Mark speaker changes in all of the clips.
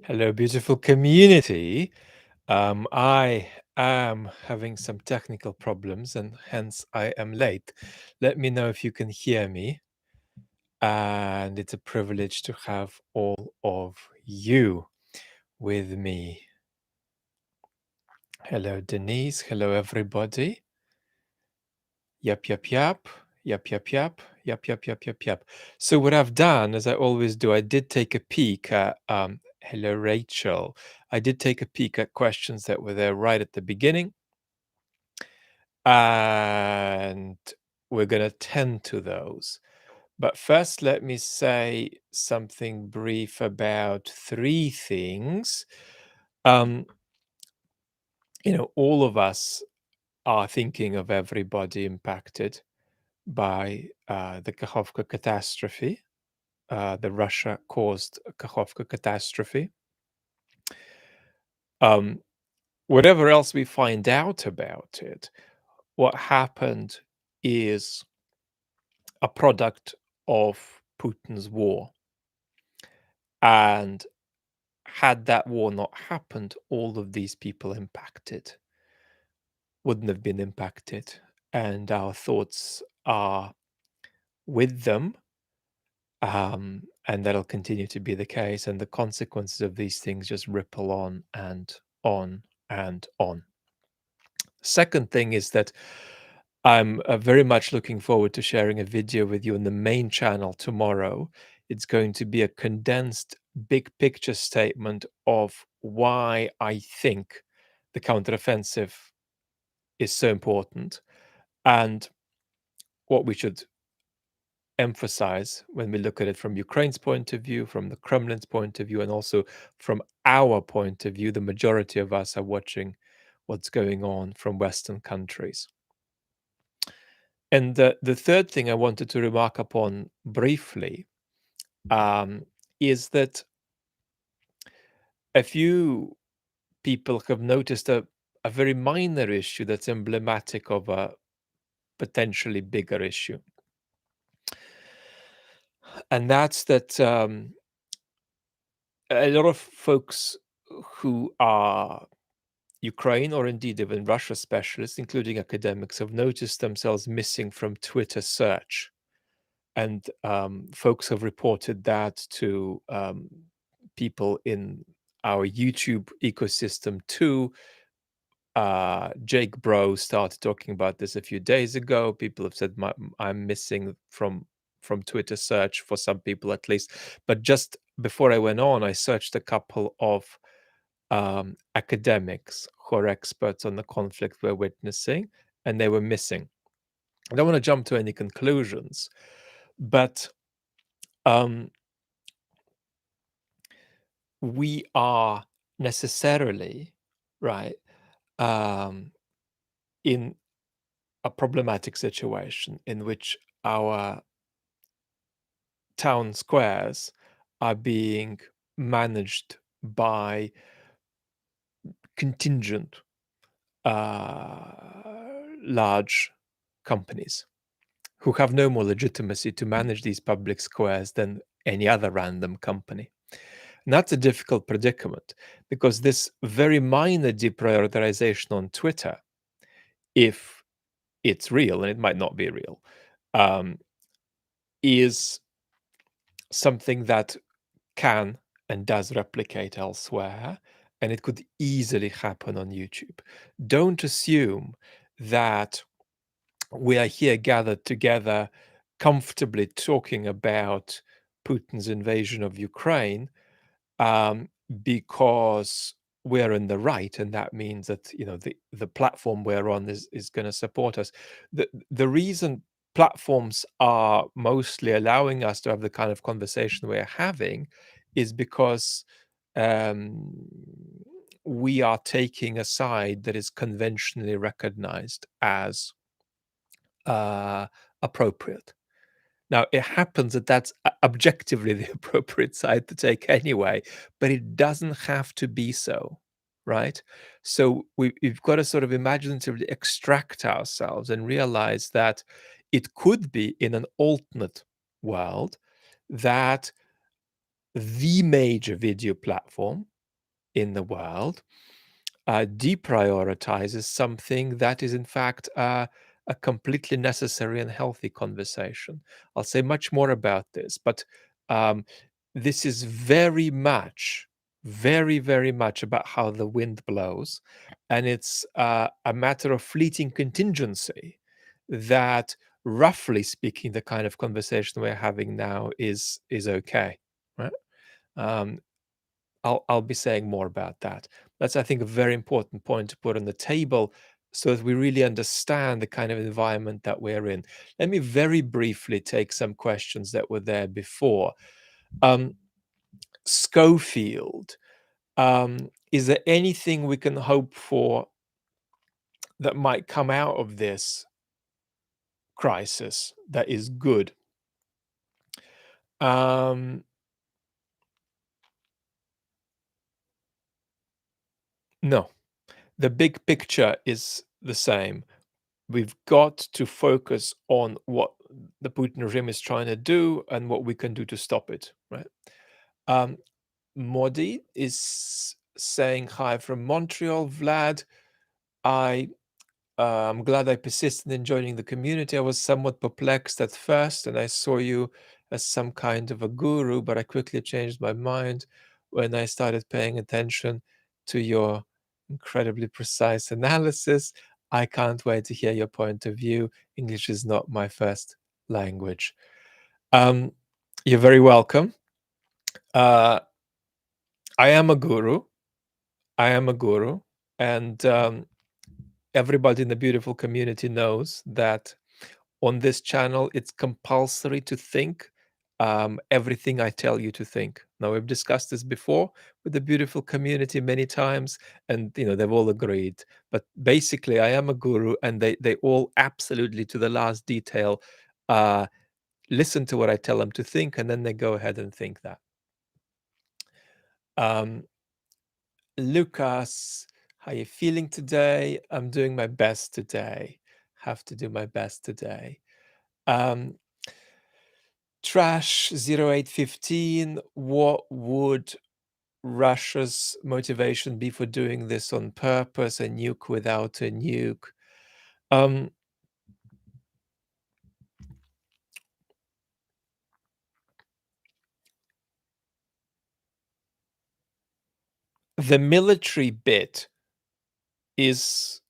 Speaker 1: Hello, beautiful community. I am having some technical problems and hence I am late. Let me know if you can hear me. And it's a privilege to have all of you with me. Hello, Denise. Hello, everybody. Yep, yep, yep. Yep, yep, yep. Yep, yep, yep, yep, yep. So what I've done, as I always do, I did take a peek at hello, Rachel. I did take a peek at questions that were there right at the beginning. And we're going to tend to those. But first, let me say something brief about three things. All of us are thinking of everybody impacted by the Kakhovka catastrophe, the Russia-caused Kakhovka catastrophe. Whatever else we find out about it, what happened is a product of Putin's war. And had that war not happened, all of these people impacted wouldn't have been impacted. And our thoughts are with them. And that'll continue to be the case. And the consequences of these things just ripple on and on and on. Second thing is that I'm very much looking forward to sharing a video with you on the main channel tomorrow. It's going to be a condensed big picture statement of why I think the counteroffensive is so important and what we should emphasize when we look at it from Ukraine's point of view, from the Kremlin's point of view, and also from our point of view. The majority of us are watching what's going on from Western countries. And the third thing I wanted to remark upon briefly is that a few people have noticed a very minor issue that's emblematic of a potentially bigger issue. And that's that a lot of folks who are Ukraine or indeed even Russia specialists, including academics, have noticed themselves missing from Twitter search. And folks have reported that to people in our YouTube ecosystem too. Jake Bro started talking about this a few days ago. People have said I'm missing from Twitter search, for some people at least. But just before I went on, I searched a couple of academics who are experts on the conflict we're witnessing, and they were missing. I don't want to jump to any conclusions, but we are necessarily, right, in a problematic situation in which our town squares are being managed by contingent large companies who have no more legitimacy to manage these public squares than any other random company. And that's a difficult predicament because this very minor deprioritization on Twitter, if it's real, and it might not be real, is something that can and does replicate elsewhere, and it could easily happen on YouTube. Don't assume that we are here gathered together comfortably talking about Putin's invasion of Ukraine because we're in the right, and that means that the platform we're on is going to support us. The reason platforms are mostly allowing us to have the kind of conversation we're having is because we are taking a side that is conventionally recognized as appropriate. Now, it happens that that's objectively the appropriate side to take anyway, but it doesn't have to be so, right? So we've got to sort of imaginatively extract ourselves and realize that it could be in an alternate world that the major video platform in the world, deprioritizes something that is, in fact, a completely necessary and healthy conversation. I'll say much more about this, but um, this is very much, very, very much about how the wind blows. And it's a matter of fleeting contingency that, roughly speaking, the kind of conversation we're having now is okay, right? Um, I'll be saying more about that. That's, I think, a very important point to put on the table so that we really understand the kind of environment that we're in. Let me very briefly take some questions that were there before. Um, Schofield, is there anything we can hope for that might come out of this crisis that is good? Um, no, the big picture is the same. We've got to focus on what the Putin regime is trying to do and what we can do to stop it, right? Um, Modi is saying hi from Montreal. Vlad, I I'm glad I persisted in joining the community. I was somewhat perplexed at first, and I saw you as some kind of a guru, but I quickly changed my mind when I started paying attention to your incredibly precise analysis. I can't wait to hear your point of view. English is not my first language. Um, you're very welcome. Uh, I am a guru. I am a guru, and everybody in the beautiful community knows that on this channel, it's compulsory to think everything I tell you to think. Now, we've discussed this before with the beautiful community many times, and they've all agreed. But basically, I am a guru, and they all absolutely, to the last detail, uh, listen to what I tell them to think, and then they go ahead and think that. Um, Lucas, how you feeling today? I'm doing my best today. Have to do my best today. Um, Trash 0815, what would Russia's motivation be for doing this on purpose? A nuke without a nuke? Um, the military bit is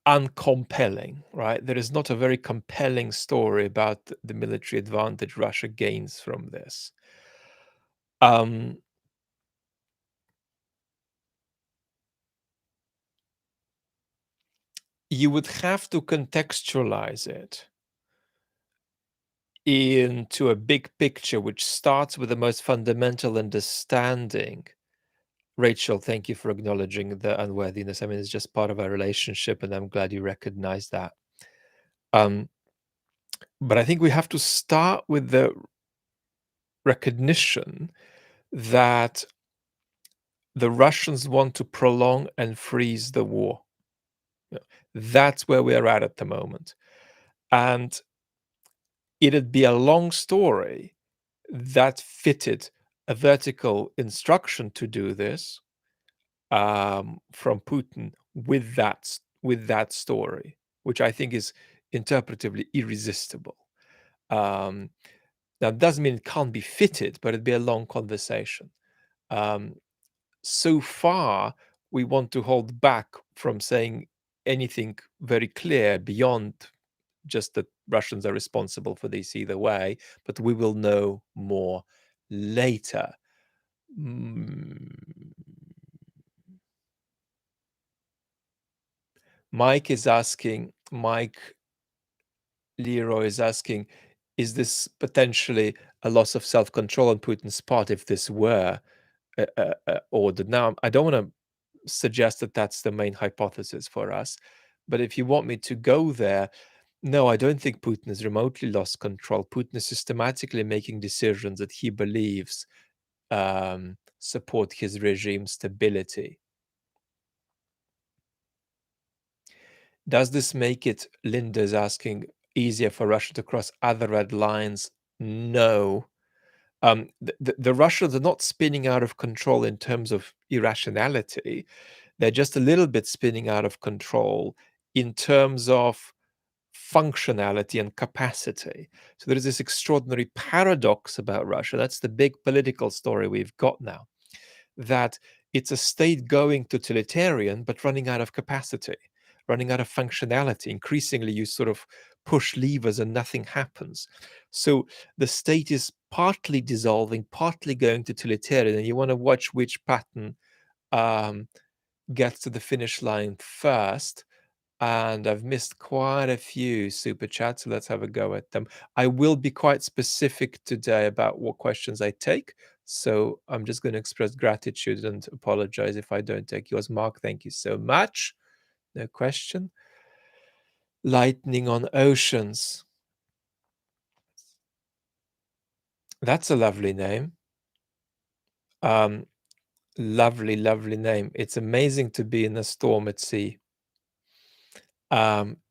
Speaker 1: uncompelling, right? There is not a very compelling story about the military advantage Russia gains from this. Um, you would have to contextualize it into a big picture, which starts with the most fundamental understanding. Rachel, thank you for acknowledging the unworthiness. I mean, it's just part of our relationship, and I'm glad you recognize that. Um, but I think we have to start with the recognition that the Russians want to prolong and freeze the war. You know, that's where we're at the moment. And it'd be a long story that fitted a vertical instruction to do this from Putin with that story, which I think is interpretively irresistible. Um, Now, it doesn't mean it can't be fitted, but it'd be a long conversation. Um, so far, we want to hold back from saying anything very clear beyond just that Russians are responsible for this either way, but we will know more later. Mm. Mike Leroy is asking, is this potentially a loss of self-control on Putin's part if this were ordered? Now, I don't want to suggest that that's the main hypothesis for us, but if you want me to go there, no, I don't think Putin has remotely lost control. Putin is systematically making decisions that he believes support his regime stability. Does this make it, Linda's asking, easier for Russia to cross other red lines? No. The Russians are not spinning out of control in terms of irrationality. They're just a little bit spinning out of control in terms of functionality and capacity. So there is this extraordinary paradox about Russia. That's the big political story we've got now, that it's a state going totalitarian, but running out of capacity, running out of functionality. Increasingly, you sort of push levers and nothing happens. So the state is partly dissolving, partly going totalitarian, and you want to watch which pattern um, gets to the finish line first. And I've missed quite a few super chats, so let's have a go at them. I will be quite specific today about what questions I take. So I'm just going to express gratitude and apologize if I don't take yours. Mark, thank you so much. No question. Lightning on Oceans. That's a lovely name. Lovely, lovely name. It's amazing to be in a storm at sea.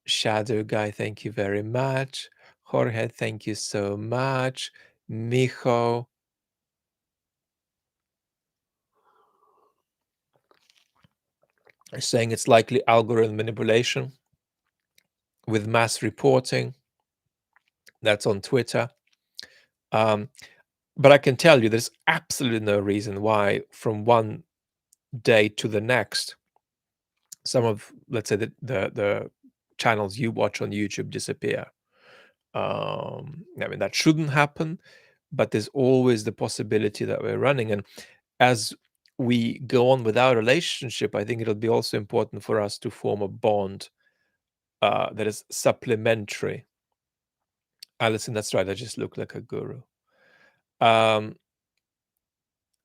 Speaker 1: Shadow Guy, thank you very much. Jorge, thank you so much. Mijo, saying it's likely algorithm manipulation with mass reporting. That's on Twitter. But I can tell you there's absolutely no reason why from one day to the next, some of, let's say, the channels you watch on YouTube disappear. I mean, that shouldn't happen, but there's always the possibility that we're running. And as we go on with our relationship, I think it'll be also important for us to form a bond that is supplementary. Alison, that's right. I just look like a guru.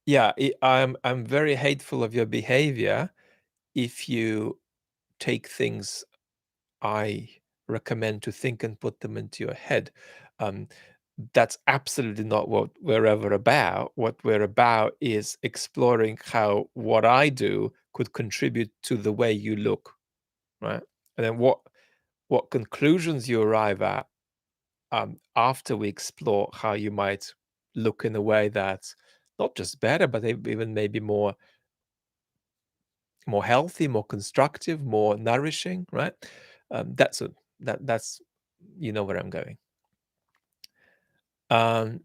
Speaker 1: Yeah, I'm very hateful of your behavior if you take things I recommend to think and put them into your head. Um, that's absolutely not what we're ever about. What we're about is exploring how what I do could contribute to the way you look, right? And then what conclusions you arrive at after we explore how you might look in a way that's not just better, but even maybe more healthy, more constructive, more nourishing, right? That's you know where I'm going. Um,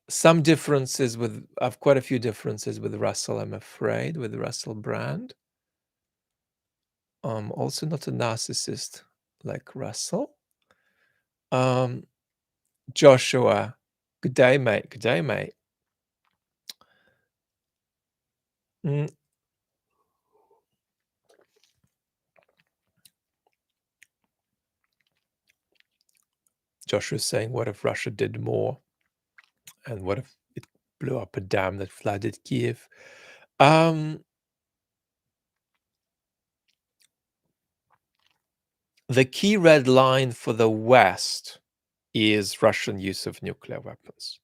Speaker 1: some differences with I've quite a few differences with Russell, I'm afraid, with Russell Brand. Also not a narcissist like Russell. Joshua, good day, mate. Good day, mate. Mm, Joshua's saying, what if Russia did more? And what if it blew up a dam that flooded Kiev? The key red line for the West is Russian use of nuclear weapons,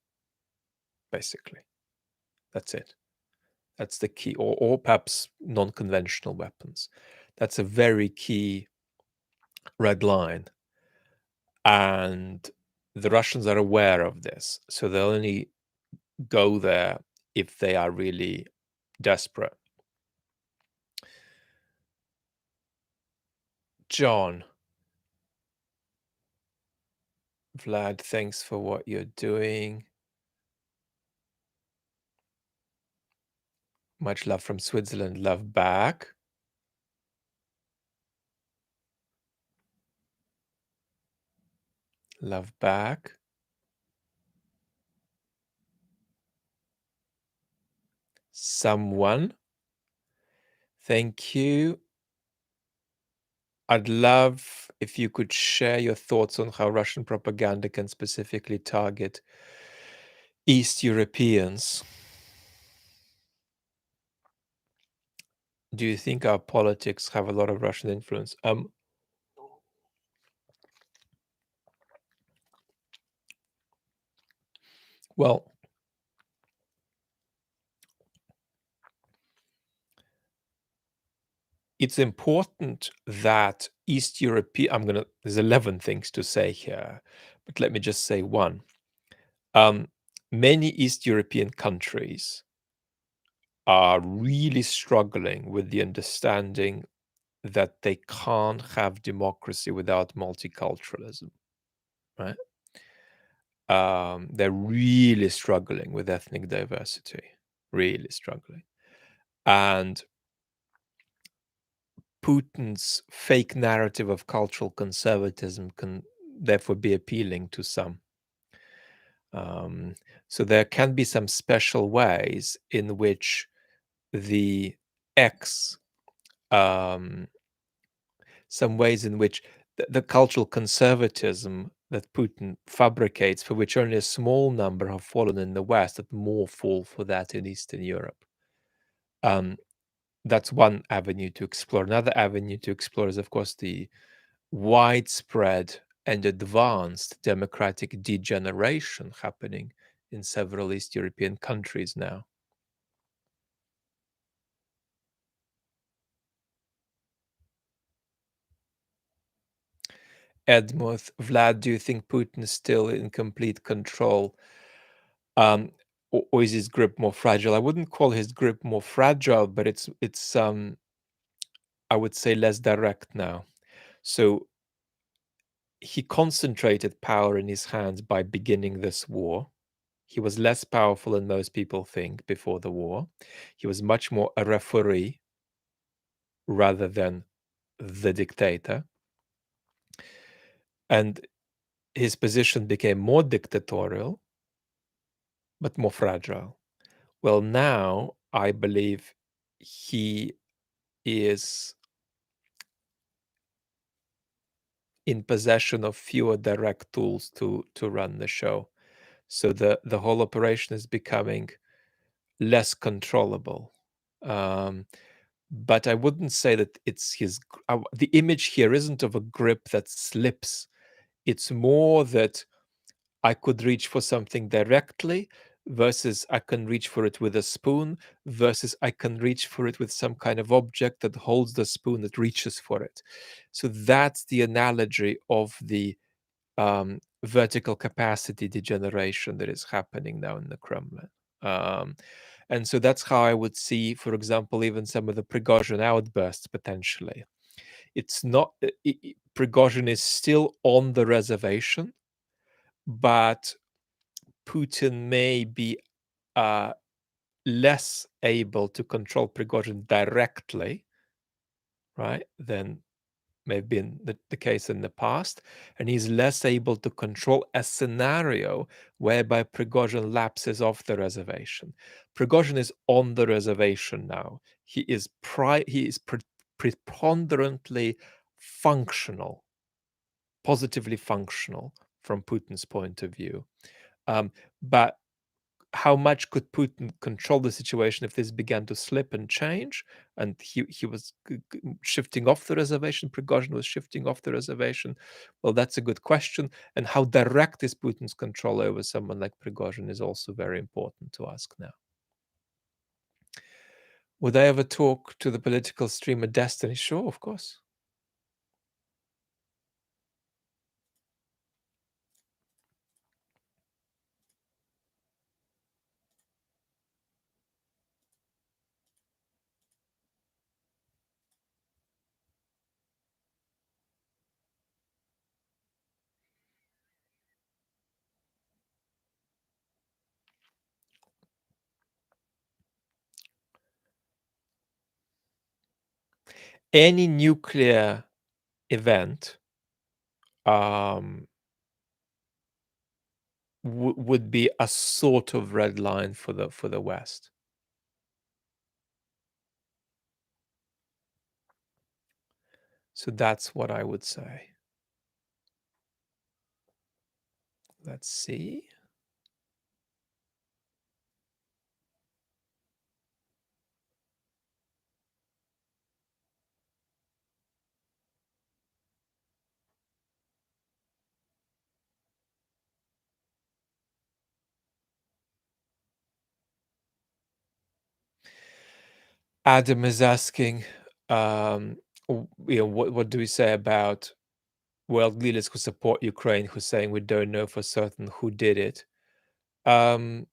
Speaker 1: basically. That's it. That's the key, or perhaps non-conventional weapons. That's a very key red line. And the Russians are aware of this. So they'll only go there if they are really desperate. John, Vlad, thanks for what you're doing. Much love from Switzerland. Love back. Love back. Someone. Thank you. I'd love if you could share your thoughts on how Russian propaganda can specifically target East Europeans. Do you think our politics have a lot of Russian influence? Well, it's important that East European, there's 11 things to say here, but let me just say one. many East European countries are really struggling with the understanding that they can't have democracy without multiculturalism, right? They're really struggling with ethnic diversity, really struggling. And Putin's fake narrative of cultural conservatism can therefore be appealing to some. Um, so there can be some special ways in which the X, um, some ways in which the cultural conservatism that Putin fabricates, for which only a small number have fallen in the West, that more fall for that in Eastern Europe. Um, that's one avenue to explore. Another avenue to explore is, of course, the widespread and advanced democratic degeneration happening in several East European countries now. Edmuth, Vlad, do you think Putin is still in complete control? Or is his grip more fragile? I wouldn't call his grip more fragile, but it's I would say less direct now. So he concentrated power in his hands by beginning this war. He was less powerful than most people think before the war. He was much more a referee rather than the dictator. And his position became more dictatorial, but more fragile. Well, now I believe he is in possession of fewer direct tools to run the show. So the whole operation is becoming less controllable. But I wouldn't say that it's the image here isn't of a grip that slips. It's more that I could reach for something directly versus I can reach for it with a spoon versus I can reach for it with some kind of object that holds the spoon that reaches for it. So that's the analogy of the vertical capacity degeneration that is happening now in the Kremlin. Um, and so that's how I would see, for example, even some of the Prigozhin outbursts potentially. It's not, Prigozhin is still on the reservation, but Putin may be uh, less able to control Prigozhin directly, right, than may have been the case in the past, and he's less able to control a scenario whereby Prigozhin lapses off the reservation. Prigozhin is on the reservation now. He is preponderantly functional, positively functional from Putin's point of view. But how much could Putin control the situation if this began to slip and change? And he was shifting off the reservation. Prigozhin was shifting off the reservation. Well, that's a good question. And how direct is Putin's control over someone like Prigozhin is also very important to ask now. Would I ever talk to the political streamer Destiny? Sure, of course. Any nuclear event would be a sort of red line for the West. So that's what I would say. Let's see. Adam is asking, what do we say about world leaders who support Ukraine who saying we don't know for certain who did it? Um,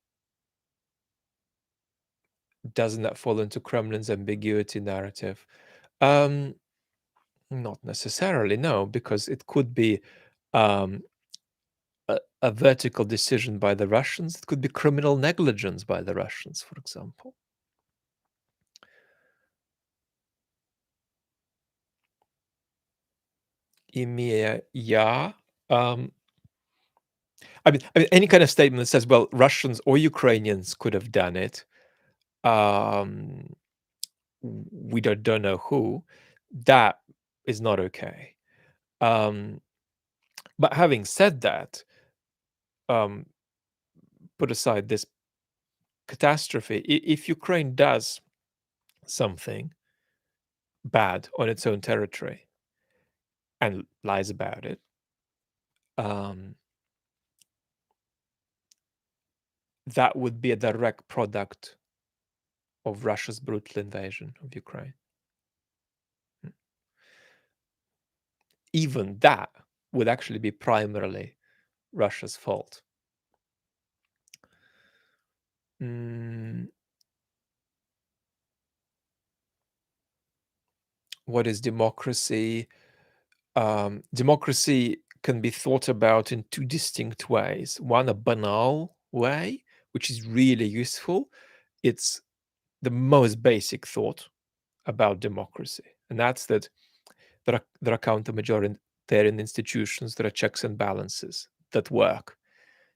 Speaker 1: doesn't that fall into Kremlin's ambiguity narrative? Um, Not necessarily, no, because it could be um, a vertical decision by the Russians. It could be criminal negligence by the Russians, for example. Yeah. Um, I mean, any kind of statement that says, "Well, Russians or Ukrainians could have done it." Um, we don't know who. That is not okay. Um, but having said that, um, put aside this catastrophe. If Ukraine does something bad on its own territory and lies about it, um, that would be a direct product of Russia's brutal invasion of Ukraine. Even that would actually be primarily Russia's fault. Mm, what is democracy? Democracy can be thought about in two distinct ways. One, a banal way, which is really useful. It's the most basic thought about democracy, and that's that there are counter-majoritarian institutions, there are checks and balances that work.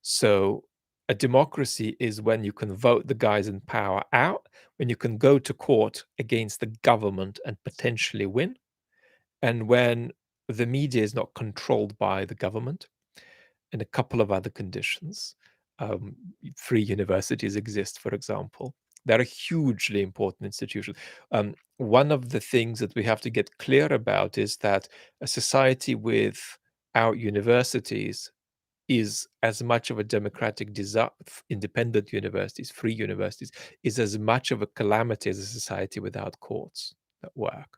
Speaker 1: So a democracy is when you can vote the guys in power out, when you can go to court against the government and potentially win, and when the media is not controlled by the government, and a couple of other conditions. Um, Free universities exist, for example. They're a hugely important institution. One of the things that we have to get clear about is that a society without universities is as much of a democratic independent universities, free universities, is as much of a calamity as a society without courts that work.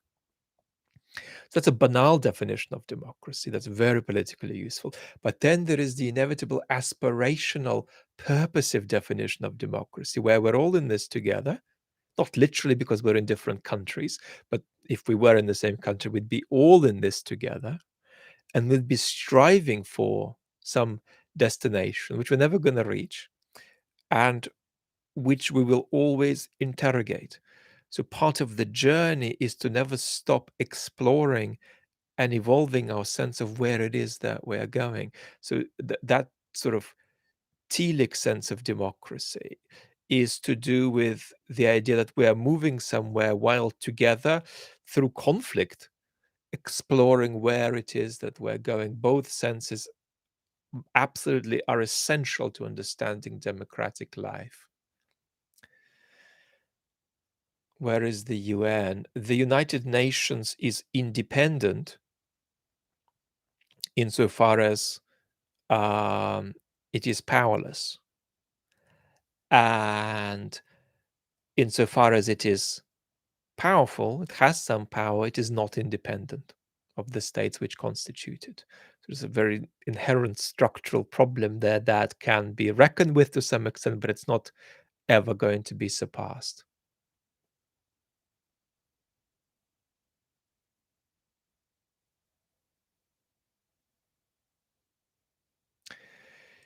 Speaker 1: So that's a banal definition of democracy that's very politically useful. But then there is the inevitable aspirational, purposive definition of democracy, where we're all in this together, not literally because we're in different countries, but if we were in the same country, we'd be all in this together and we'd be striving for some destination, which we're never going to reach, and which we will always interrogate. So part of the journey is to never stop exploring and evolving our sense of where it is that we're going. So that sort of telic sense of democracy is to do with the idea that we are moving somewhere while together through conflict, exploring where it is that we're going. Both senses absolutely are essential to understanding democratic life. Where is the UN? The United Nations is independent insofar as it is powerless. And insofar as it is powerful, it has some power, it is not independent of the states which constitute it. There's a very inherent structural problem there that can be reckoned with to some extent, but it's not ever going to be surpassed.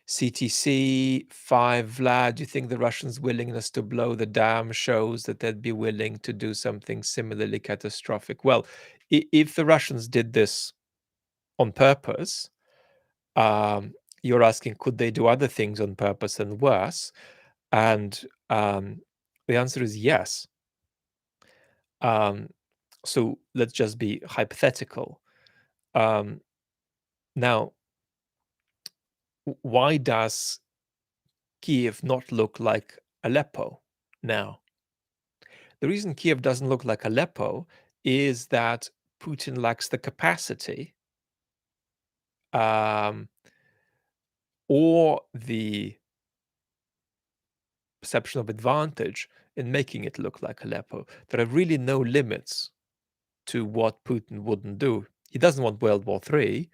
Speaker 1: CTC 5, Vlad, do you think the Russians' willingness to blow the dam shows that they'd be willing to do something similarly catastrophic? Well, if the Russians did this on purpose, you're asking, could they do other things on purpose and worse? And the answer is yes. Um, so let's just be hypothetical. Now, why does Kiev not look like Aleppo now? The reason Kiev doesn't look like Aleppo is that Putin lacks the capacity um, or the perception of advantage in making it look like Aleppo. There are really no limits to what Putin wouldn't do. He doesn't want World War III.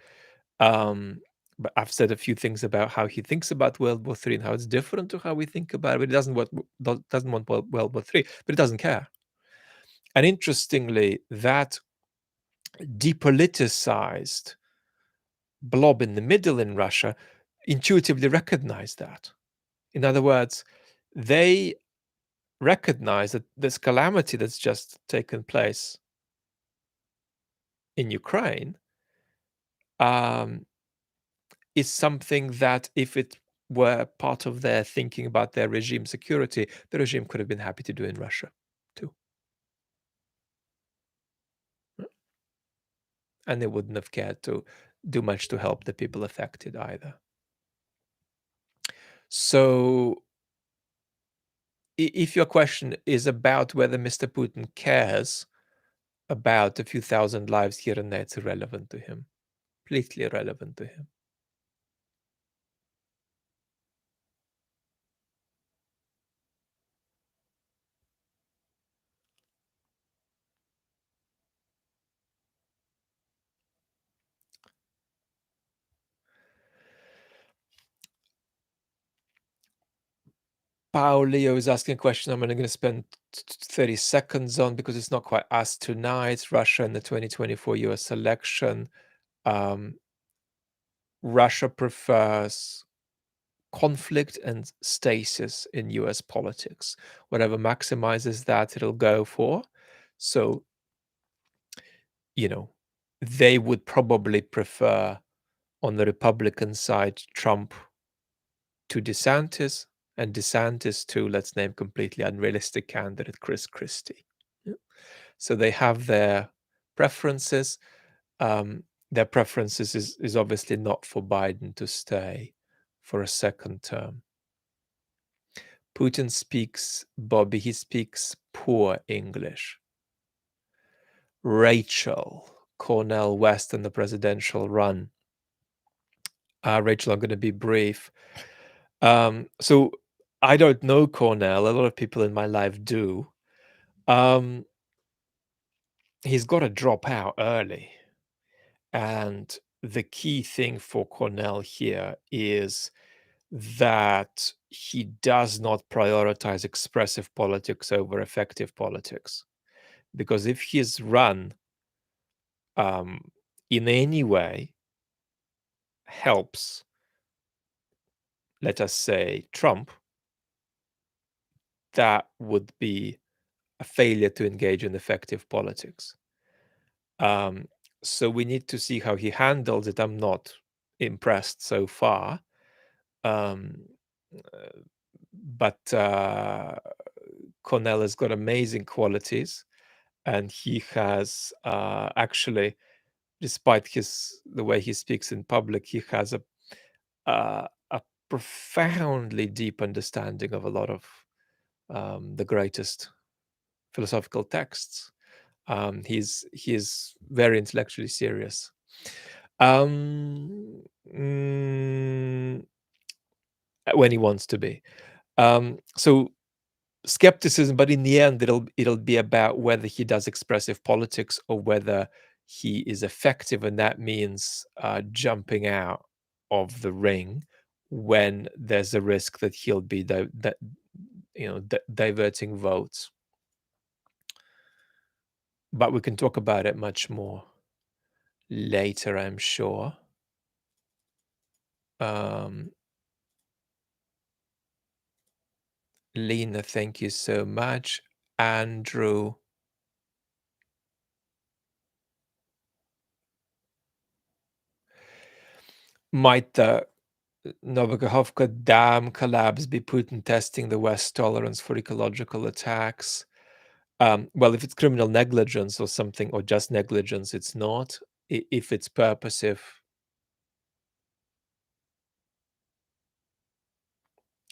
Speaker 1: Um, But I've said a few things about how he thinks about World War III and how it's different to how we think about it. But he doesn't want World War III, but he doesn't care. And interestingly, that depoliticized blob in the middle in Russia intuitively recognized that. In other words, they recognize that this calamity that's just taken place in Ukraine um, is something that, if it were part of their thinking about their regime security, the regime could have been happy to do in Russia too. And they wouldn't have cared to do much to help the people affected either. So, if your question is about whether Mr. Putin cares about a few thousand lives here and there, it's irrelevant to him, completely irrelevant to him. Paulio is asking a question I'm only going to spend 30 seconds on because it's not quite asked tonight. Russia and the 2024 US election. Um, Russia prefers conflict and stasis in US politics. Whatever maximizes that, it'll go for. So, they would probably prefer, on the Republican side, Trump to DeSantis, and DeSantis to, let's name completely unrealistic candidate, Chris Christie. Yeah. So they have their preferences. Their preferences is obviously not for Biden to stay for a second term. Putin speaks, Bobby, he speaks poor English. Rachel, Cornell West and the presidential run. Rachel, I'm going to be brief. So I don't know Cornell. A lot of people in my life do. He's got to drop out early. And the key thing for Cornell here is that he does not prioritize expressive politics over effective politics. Because if his run in any way helps, let us say, Trump, that would be a failure to engage in effective politics. So we need to see how he handles it. I'm not impressed so far. But Cornell has got amazing qualities, and he has actually, despite the way he speaks in public, he has a profoundly deep understanding of a lot of the greatest philosophical texts. He's very intellectually serious. When he wants to be. So skepticism, but in the end, it'll be about whether he does expressive politics or whether he is effective, and that means jumping out of the ring when there's a risk that he'll be diverting votes. But we can talk about it much more later, I'm sure. Lena, thank you so much. Andrew. Might the Kakhovka dam collapse be Putin testing the West's tolerance for ecological attacks? Well, if it's criminal negligence or something, or just negligence, it's not. If it's purposive,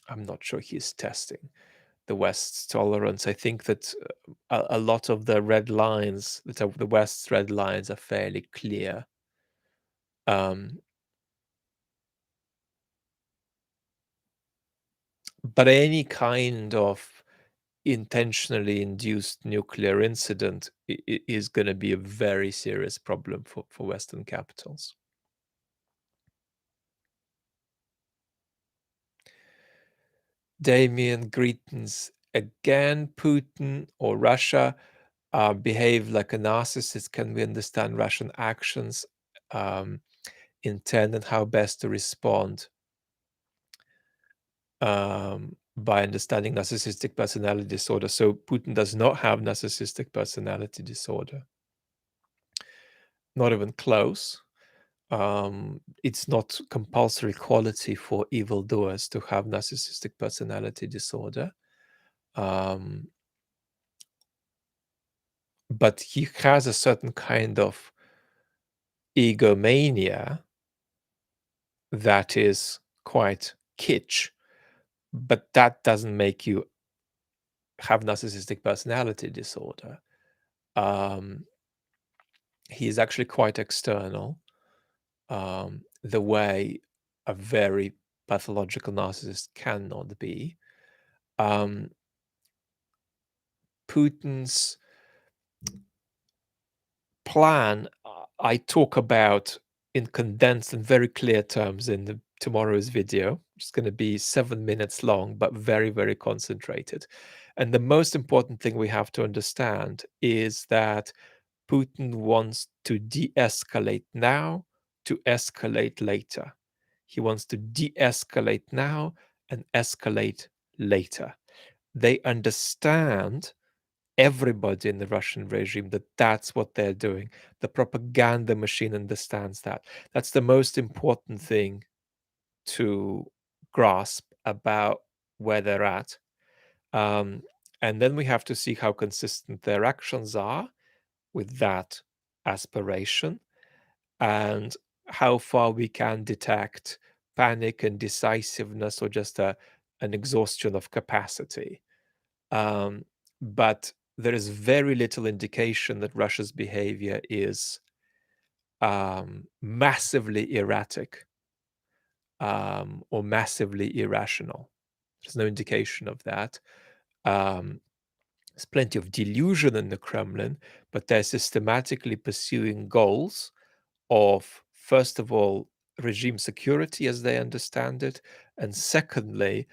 Speaker 1: I'm not sure he's testing the West's tolerance. I think that a lot of the red lines, the West's red lines, are fairly clear. But any kind of intentionally induced nuclear incident is going to be a very serious problem for Western capitals. Damien, greetings again. Putin or Russia behave like a narcissist. Can we understand Russian actions, intent, and how best to respond by understanding narcissistic personality disorder? So Putin does not have narcissistic personality disorder, not even close. It's not compulsory quality for evildoers to have narcissistic personality disorder. But he has a certain kind of egomania that is quite kitsch, but that doesn't make you have narcissistic personality disorder. He is actually quite external, the way a very pathological narcissist cannot be. Putin's plan, I talk about in condensed and very clear terms in tomorrow's video. It's going to be 7 minutes long, but very, very concentrated. And the most important thing we have to understand is that Putin wants to de-escalate now to escalate later. He wants to de-escalate now and escalate later. They understand, everybody in the Russian regime, that that's what they're doing. The propaganda machine understands that. That's the most important thing to grasp about where they're at. And then we have to see how consistent their actions are with that aspiration, and how far we can detect panic and decisiveness, or just an exhaustion of capacity. But there is very little indication that Russia's behavior is massively erratic, or massively irrational. There's no indication of that. There's plenty of delusion in the Kremlin, but they're systematically pursuing goals of, first of all, regime security as they understand it, and secondly,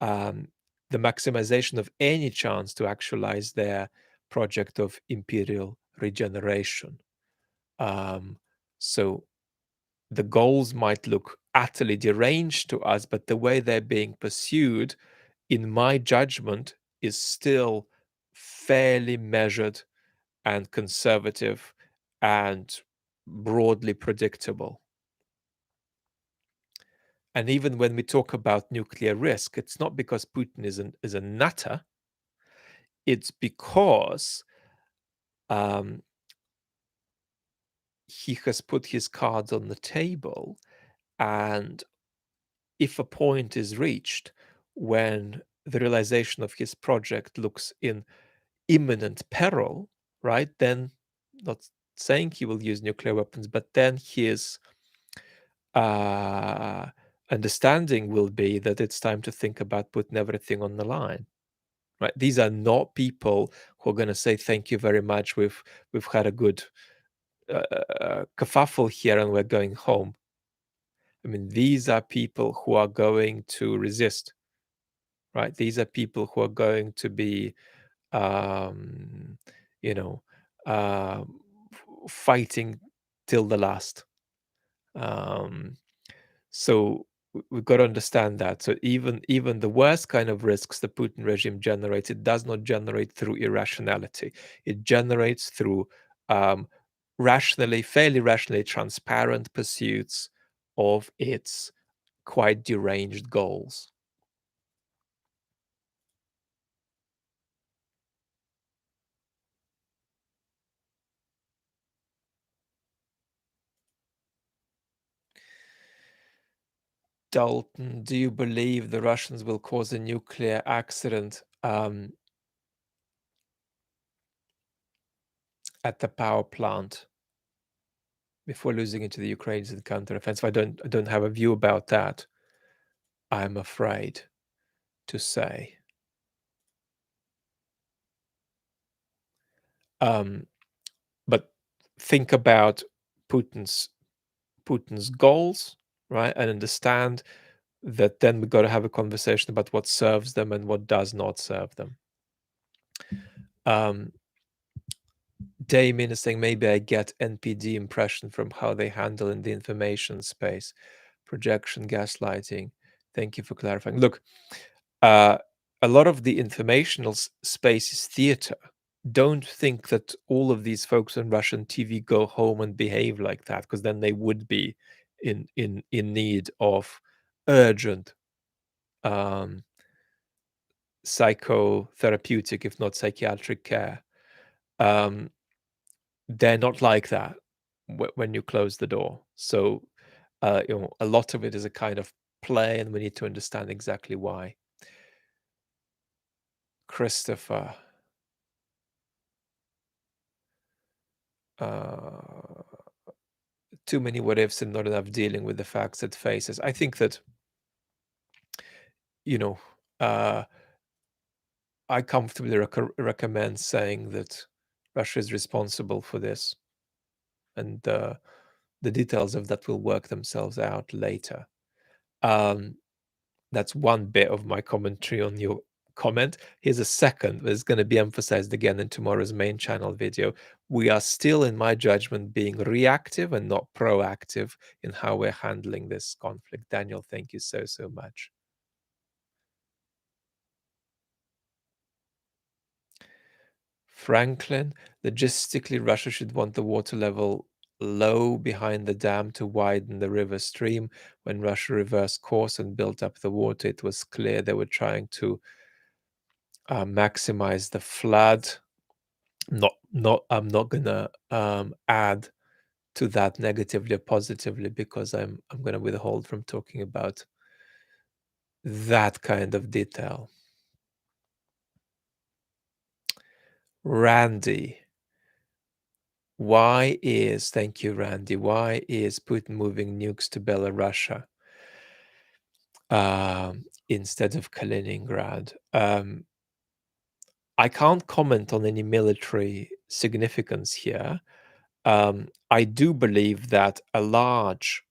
Speaker 1: the maximization of any chance to actualize their project of imperial regeneration. So the goals might look utterly deranged to us, but the way they're being pursued, in my judgment, is still fairly measured and conservative and broadly predictable. And even when we talk about nuclear risk, it's not because Putin is a nutter. It's because he has put his cards on the table, and if a point is reached when the realization of his project looks in imminent peril, right? Then, not saying he will use nuclear weapons, but then his understanding will be that it's time to think about putting everything on the line. Right? These are not people who are going to say thank you very much. We've had a good kerfuffle here, and we're going home. I mean, these are people who are going to resist. Right? These are people who are going to be, you know, fighting till the last. So we've got to understand that. So even the worst kind of risks the Putin regime generates, it does not generate through irrationality. It generates through fairly rationally transparent pursuits of its quite deranged goals. Dalton, do you believe the Russians will cause a nuclear accident at the power plant before losing it to the Ukrainians in counteroffensive? I don't have a view about that, I'm afraid to say. But think about Putin's goals, right, and understand that then we got to have a conversation about what serves them and what does not serve them. Um, Damien is saying maybe I get NPD impression from how they handle in the information space, projection, gaslighting. Thank you for clarifying. Look, uh, a lot of the informational space is theater. Don't think that all of these folks on Russian TV go home and behave like that, because then they would be in need of urgent um, psychotherapeutic, if not psychiatric care. Um, they're not like that when you close the door. So, a lot of it is a kind of play, and we need to understand exactly why. Christopher, uh, too many what ifs and not enough dealing with the facts it faces. I think that, you know, uh, I comfortably recommend saying that Russia is responsible for this, and the details of that will work themselves out later. Um, that's one bit of my commentary on your comment. Here's a second that is going to be emphasized again in tomorrow's main channel video. We are still, in my judgment, being reactive and not proactive in how we're handling this conflict. Daniel, thank you so, so much. Franklin, logistically, Russia should want the water level low behind the dam to widen the river stream. When Russia reversed course and built up the water, it was clear they were trying to maximize the flood. I'm not gonna add to that negatively or positively, because I'm gonna withhold from talking about that kind of detail. Randy, thank you, Randy, why is Putin moving nukes to Belarus instead of Kaliningrad? I can't comment on any military significance here. I do believe that a large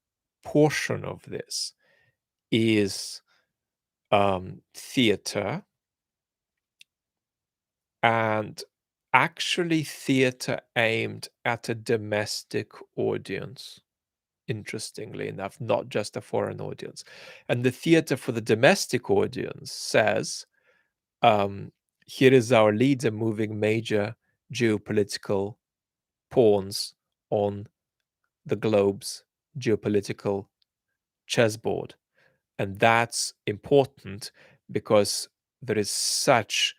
Speaker 1: portion of this is theater, and actually theater aimed at a domestic audience, interestingly enough, not just a foreign audience. And the theater for the domestic audience says, here is our leader moving major geopolitical pawns on the globe's geopolitical chessboard. And that's important because there is such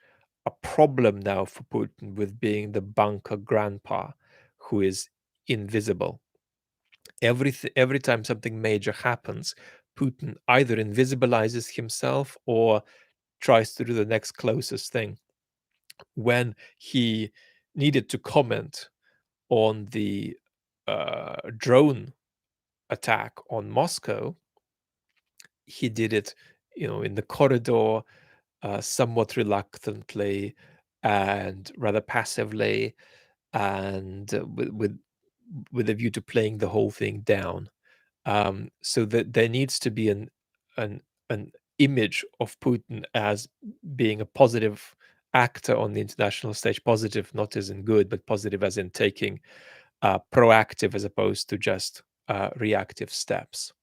Speaker 1: a problem now for Putin with being the bunker grandpa who is invisible. Every time something major happens, Putin either invisibilizes himself or tries to do the next closest thing. When he needed to comment on the drone attack on Moscow, he did it, in the corridor, somewhat reluctantly and rather passively, and with a view to playing the whole thing down. So that there needs to be an an image of Putin as being a positive actor on the international stage. Positive, not as in good, but positive as in taking proactive as opposed to just reactive steps.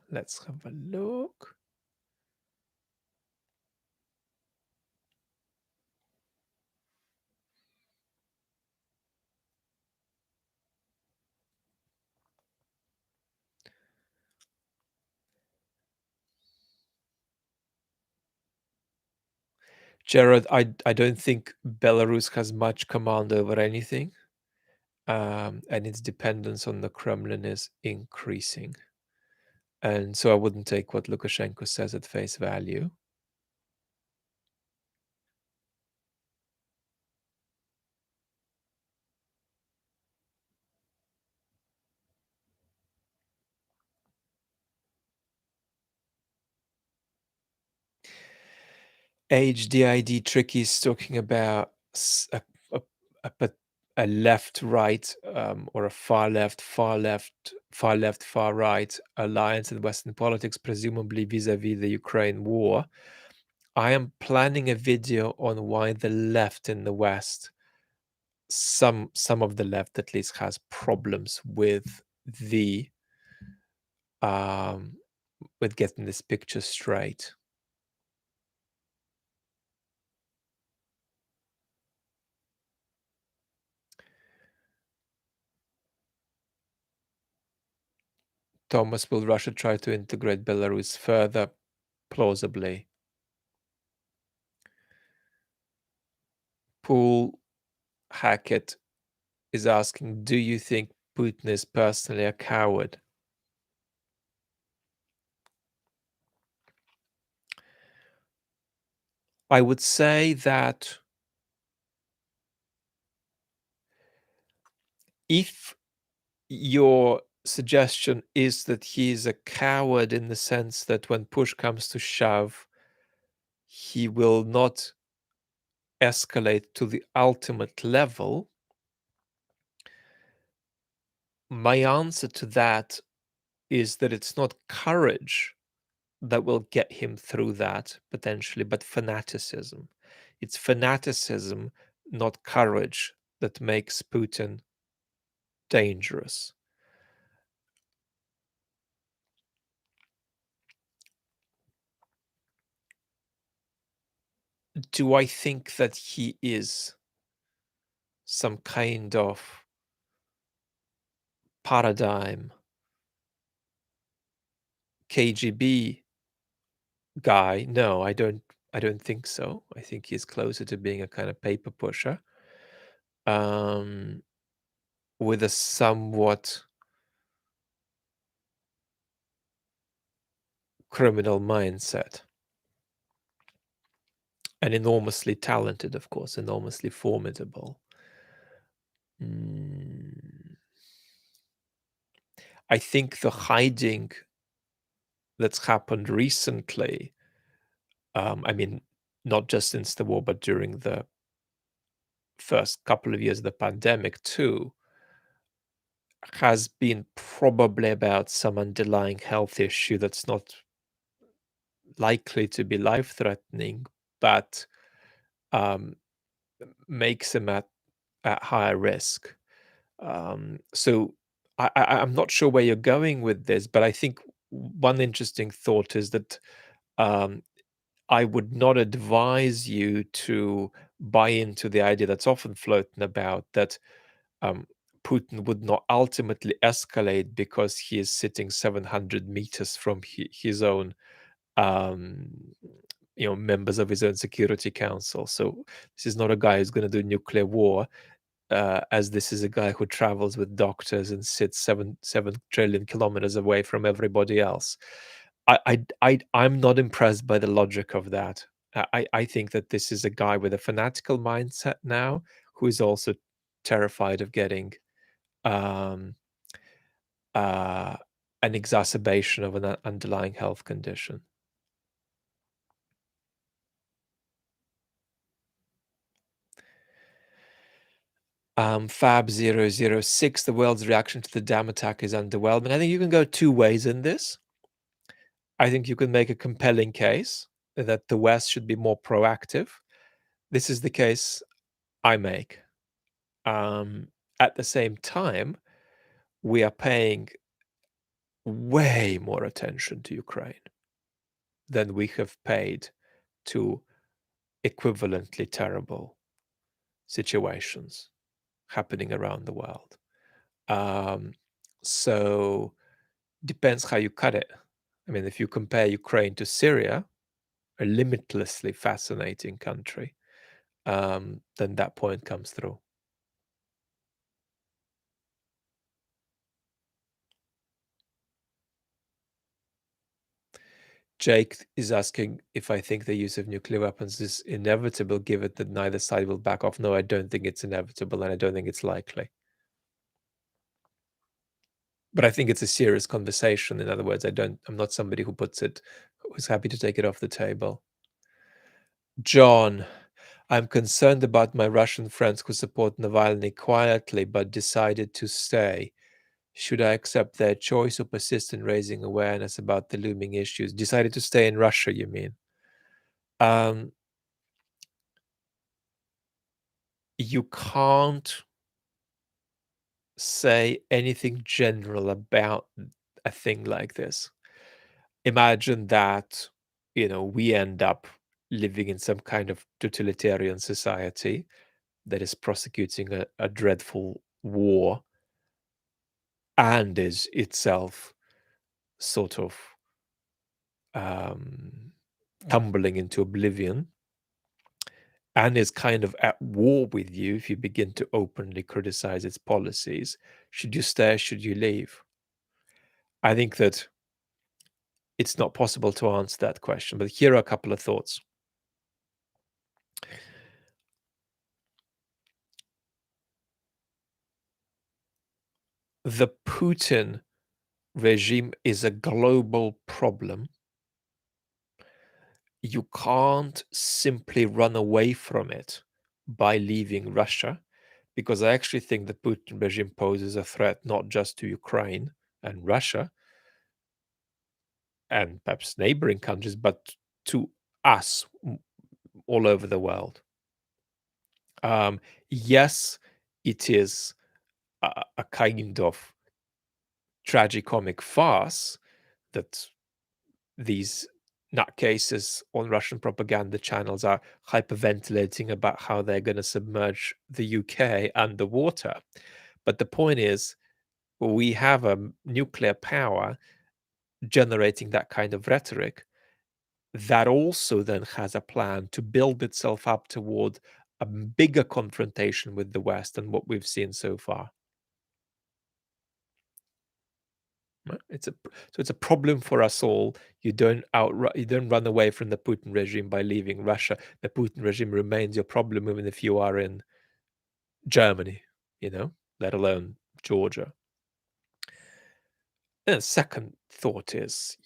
Speaker 1: Let's have a look. Jared, I don't think Belarus has much command over anything, and its dependence on the Kremlin is increasing. And so I wouldn't take what Lukashenko says at face value. HDID Tricky is talking about a, a, a left right or a far left, far left, far left, far right alliance in Western politics, presumably vis a vis the Ukraine war. I am planning a video on why the left in the West, some of the left at least, has problems the um, with getting this picture straight. Thomas, will Russia try to integrate Belarus further? Plausibly. Paul Hackett is asking, do you think Putin is personally a coward? I would say that if your suggestion is that he is a coward in the sense that when push comes to shove, he will not escalate to the ultimate level, my answer to that is that it's not courage that will get him through that potentially, but fanaticism. It's fanaticism, not courage, that makes Putin dangerous. Do I think that he is some kind of paradigm KGB guy? No, I don't. I don't think so. I think he's closer to being a kind of paper pusher, with a somewhat criminal mindset, and enormously talented, of course, enormously formidable. Mm, I think the hiding that's happened recently, I mean, not just since the war, but during the first couple of years of the pandemic too, has been probably about some underlying health issue that's not likely to be life-threatening, but um, makes him at higher risk. So I'm not sure where you're going with this, but I think one interesting thought is that um, I would not advise you to buy into the idea that's often floating about that um, Putin would not ultimately escalate because he is sitting 700 meters from his own, um, members of his own Security Council. So this is not a guy who's going to do nuclear war, as this is a guy who travels with doctors and sits 7 trillion kilometers away from everybody else. I'm not impressed by the logic of that. I think that this is a guy with a fanatical mindset now, who is also terrified of getting um, uh, an exacerbation of an underlying health condition. Fab006, the world's reaction to the dam attack is underwhelming. I think you can go two ways in this. I think you can make a compelling case that the West should be more proactive. This is the case I make. At the same time, we are paying way more attention to Ukraine than we have paid to equivalently terrible situations happening around the world. So depends how you cut it. I mean, if you compare Ukraine to Syria, a limitlessly fascinating country, then that point comes through. Jake is asking if I think the use of nuclear weapons is inevitable, given that neither side will back off. No, I don't think it's inevitable, and I don't think it's likely. But I think it's a serious conversation. In other words, I'm not somebody who's happy to take it off the table. John, I'm concerned about my Russian friends who support Navalny quietly but decided to stay. Should I accept their choice or persist in raising awareness about the looming issues? Decided to stay in Russia, you mean? Um, you can't say anything general about a thing like this. Imagine that, we end up living in some kind of totalitarian society that is prosecuting a dreadful war and is itself sort of um, tumbling into oblivion and is kind of at war with you if you begin to openly criticize its policies. Should you stay? Should you leave? I think that it's not possible to answer that question, but here are a couple of thoughts. The Putin regime is a global problem. You can't simply run away from it by leaving Russia, because I actually think the Putin regime poses a threat not just to Ukraine and Russia and perhaps neighboring countries, but to us all over the world. Yes, it is a kind of tragicomic farce that these nutcases on Russian propaganda channels are hyperventilating about how they're going to submerge the UK underwater. But the point is, we have a nuclear power generating that kind of rhetoric that also then has a plan to build itself up toward a bigger confrontation with the West than what we've seen so far. Right? So it's a problem for us all. You don't run away from the Putin regime by leaving Russia. The Putin regime remains your problem even if you are in Germany, let alone Georgia. And the second thought is,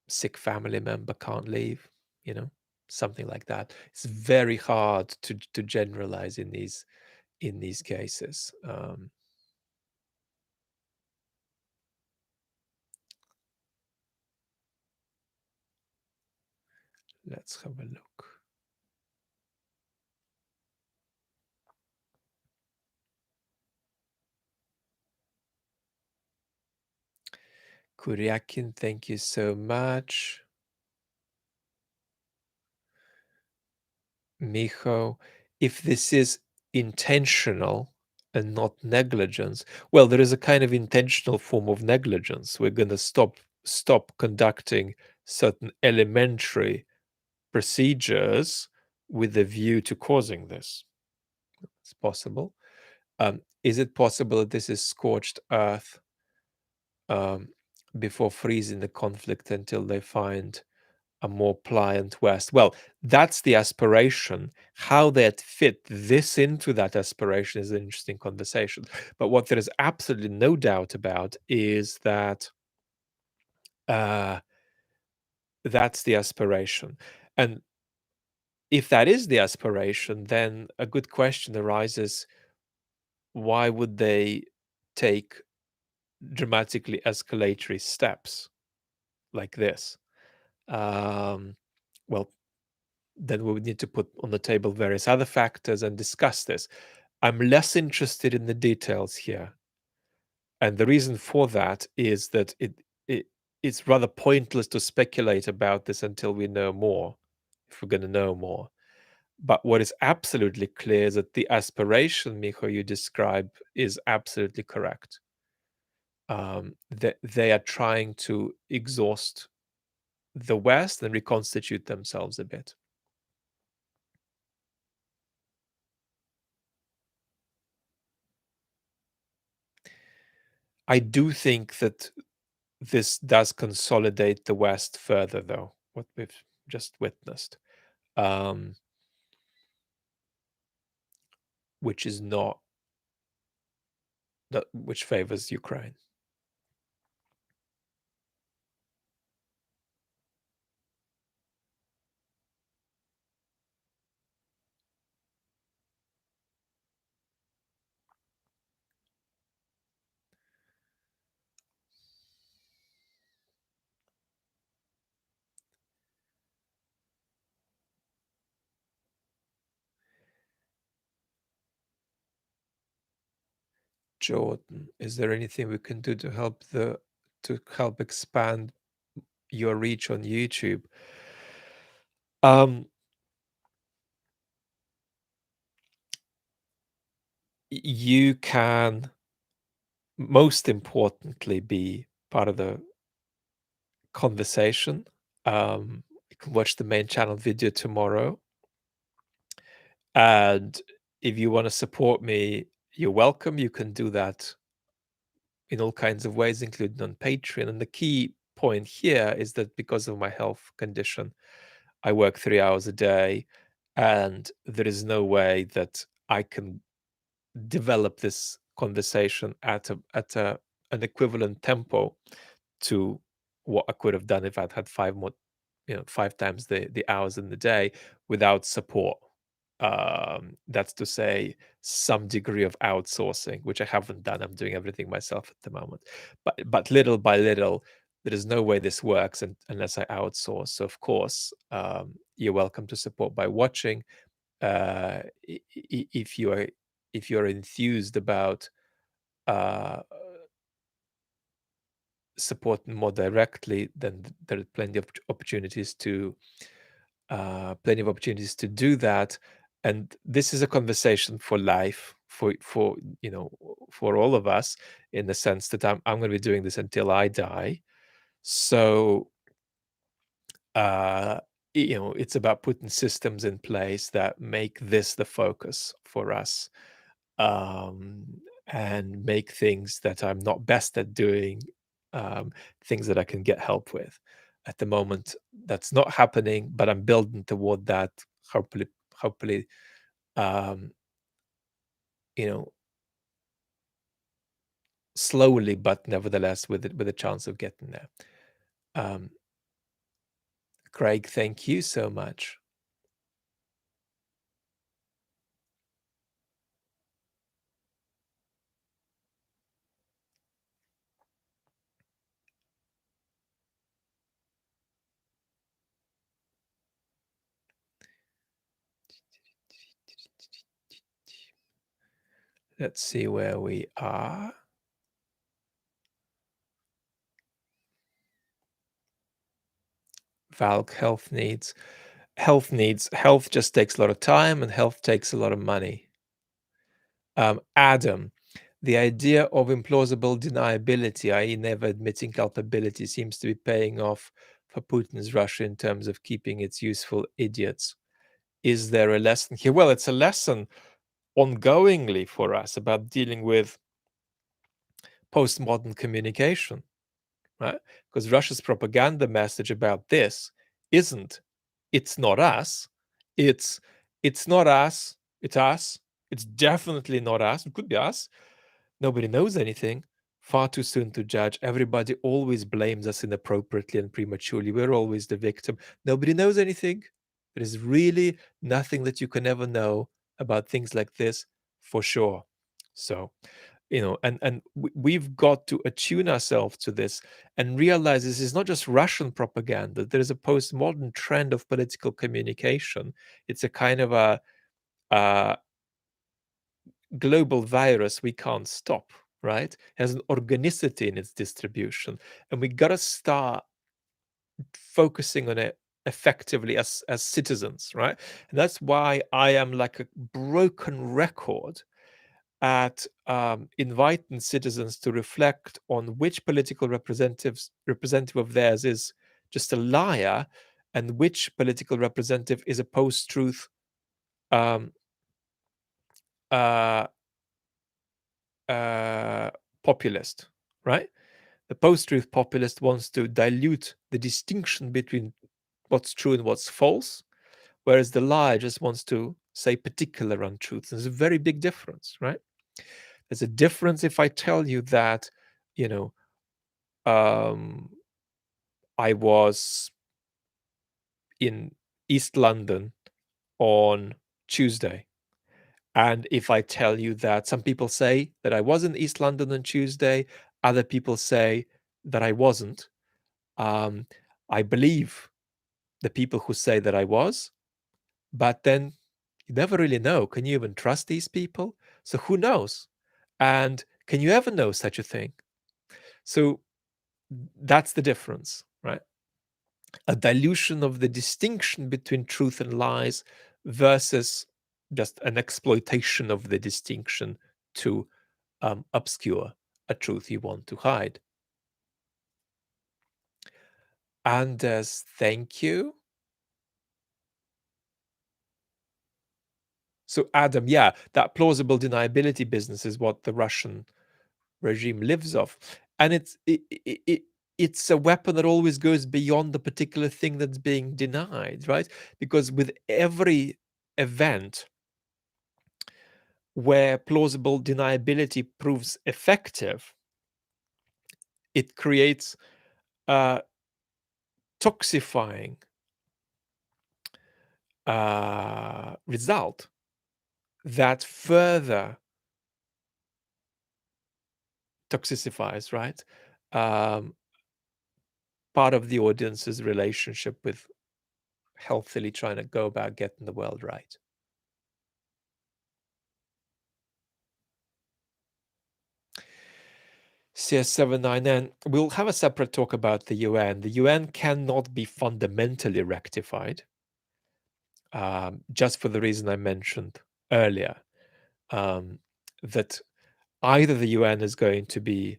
Speaker 1: sick family member can't leave, you know, something like that. It's very hard to generalize in these cases. Let's have a look. Kuryakin, thank you so much. Micho, if this is intentional and not negligence, well, there is a kind of intentional form of negligence. We're going to stop conducting certain elementary procedures with a view to causing this. It's possible. Is it possible that this is scorched earth um, before freezing the conflict until they find a more pliant West? Well, that's the aspiration. How that fit this into that aspiration is an interesting conversation. But what there is absolutely no doubt about is that uh, that's the aspiration. And if that is the aspiration, then a good question arises: why would they take dramatically escalatory steps like this? Um, well, then we would need to put on the table various other factors and discuss this. I'm less interested in the details here. And the reason for that is that it's rather pointless to speculate about this until we know more, if we're going to know more. But what is absolutely clear is that the aspiration, Micho, you describe is absolutely correct. They are trying to exhaust the West and reconstitute themselves a bit. I do think that this does consolidate the West further, though, what we've just witnessed, um, which is not that which favors Ukraine. Jordan, is there anything we can do to help expand your reach on YouTube? Um, you can most importantly be part of the conversation. You can watch the main channel video tomorrow. And if you want to support me, you're welcome. You can do that in all kinds of ways, including on Patreon. And the key point here is that because of my health condition, I work 3 hours a day, and there is no way that I can develop this conversation at an equivalent tempo to what I could have done if I'd had five times the hours in the day without support. That's to say, some degree of outsourcing, which I haven't done. I'm doing everything myself at the moment. But little by little, there is no way this works unless I outsource. So of course, you're welcome to support by watching. If you're enthused about uh, supporting more directly, then there are plenty of opportunities to do that. And this is a conversation for life, for for all of us, in the sense that I'm going to be doing this until I die. So uh, it's about putting systems in place that make this the focus for us, um, and make things that I'm not best at doing, um, things that I can get help with. At the moment, that's not happening, but I'm building toward that. Hopefully, um, you know, slowly, but nevertheless, with a chance of getting there. Um, Craig, thank you so much. Let's see where we are. Valk health needs. Health just takes a lot of time, and health takes a lot of money. Adam, the idea of implausible deniability, i.e., never admitting culpability, seems to be paying off for Putin's Russia in terms of keeping its useful idiots. Is there a lesson here? Well, it's a lesson ongoingly for us about dealing with postmodern communication, right? Because Russia's propaganda message about this isn't "it's not us," it's "it's not us, it's us, it's definitely not us, it could be us, nobody knows anything, far too soon to judge, everybody always blames us inappropriately and prematurely, we're always the victim, nobody knows anything, there is really nothing that you can ever know about things like this for sure." So we've got to attune ourselves to this and realize this is not just Russian propaganda. There is a postmodern trend of political communication. It's a kind of a global virus we can't stop, right? It has an organicity in its distribution, and we got to start focusing on it effectively as citizens, right? And that's why I am like a broken record at inviting citizens to reflect on which political representative of theirs is just a liar, and which political representative is a post-truth um, uh, uh, populist, right? The post-truth populist wants to dilute the distinction between what's true and what's false, whereas the liar just wants to say particular untruths. There's a very big difference, right? There's a difference if I tell you that, you know, um, I was in East London on Tuesday. And if I tell you that some people say that I was in East London on Tuesday, other people say that I wasn't. Um, I believe the people who say that I was, but then you never really know. Can you even trust these people? So who knows? And Can you ever know such a thing? So that's the difference, right? A dilution of the distinction between truth and lies versus just an exploitation of the distinction to obscure a truth you want to hide. Anders, thank you. So, Adam, yeah, that plausible deniability business is what the Russian regime lives off, and it's a weapon that always goes beyond the particular thing that's being denied, right? Because with every event where plausible deniability proves effective, it creates a toxifying result that further toxifies, right? Um, Part of the audience's relationship with healthily trying to go about getting the world right. CS79N, we'll have a separate talk about the UN. The UN cannot be fundamentally rectified, just for the reason I mentioned earlier, that either the UN is going to be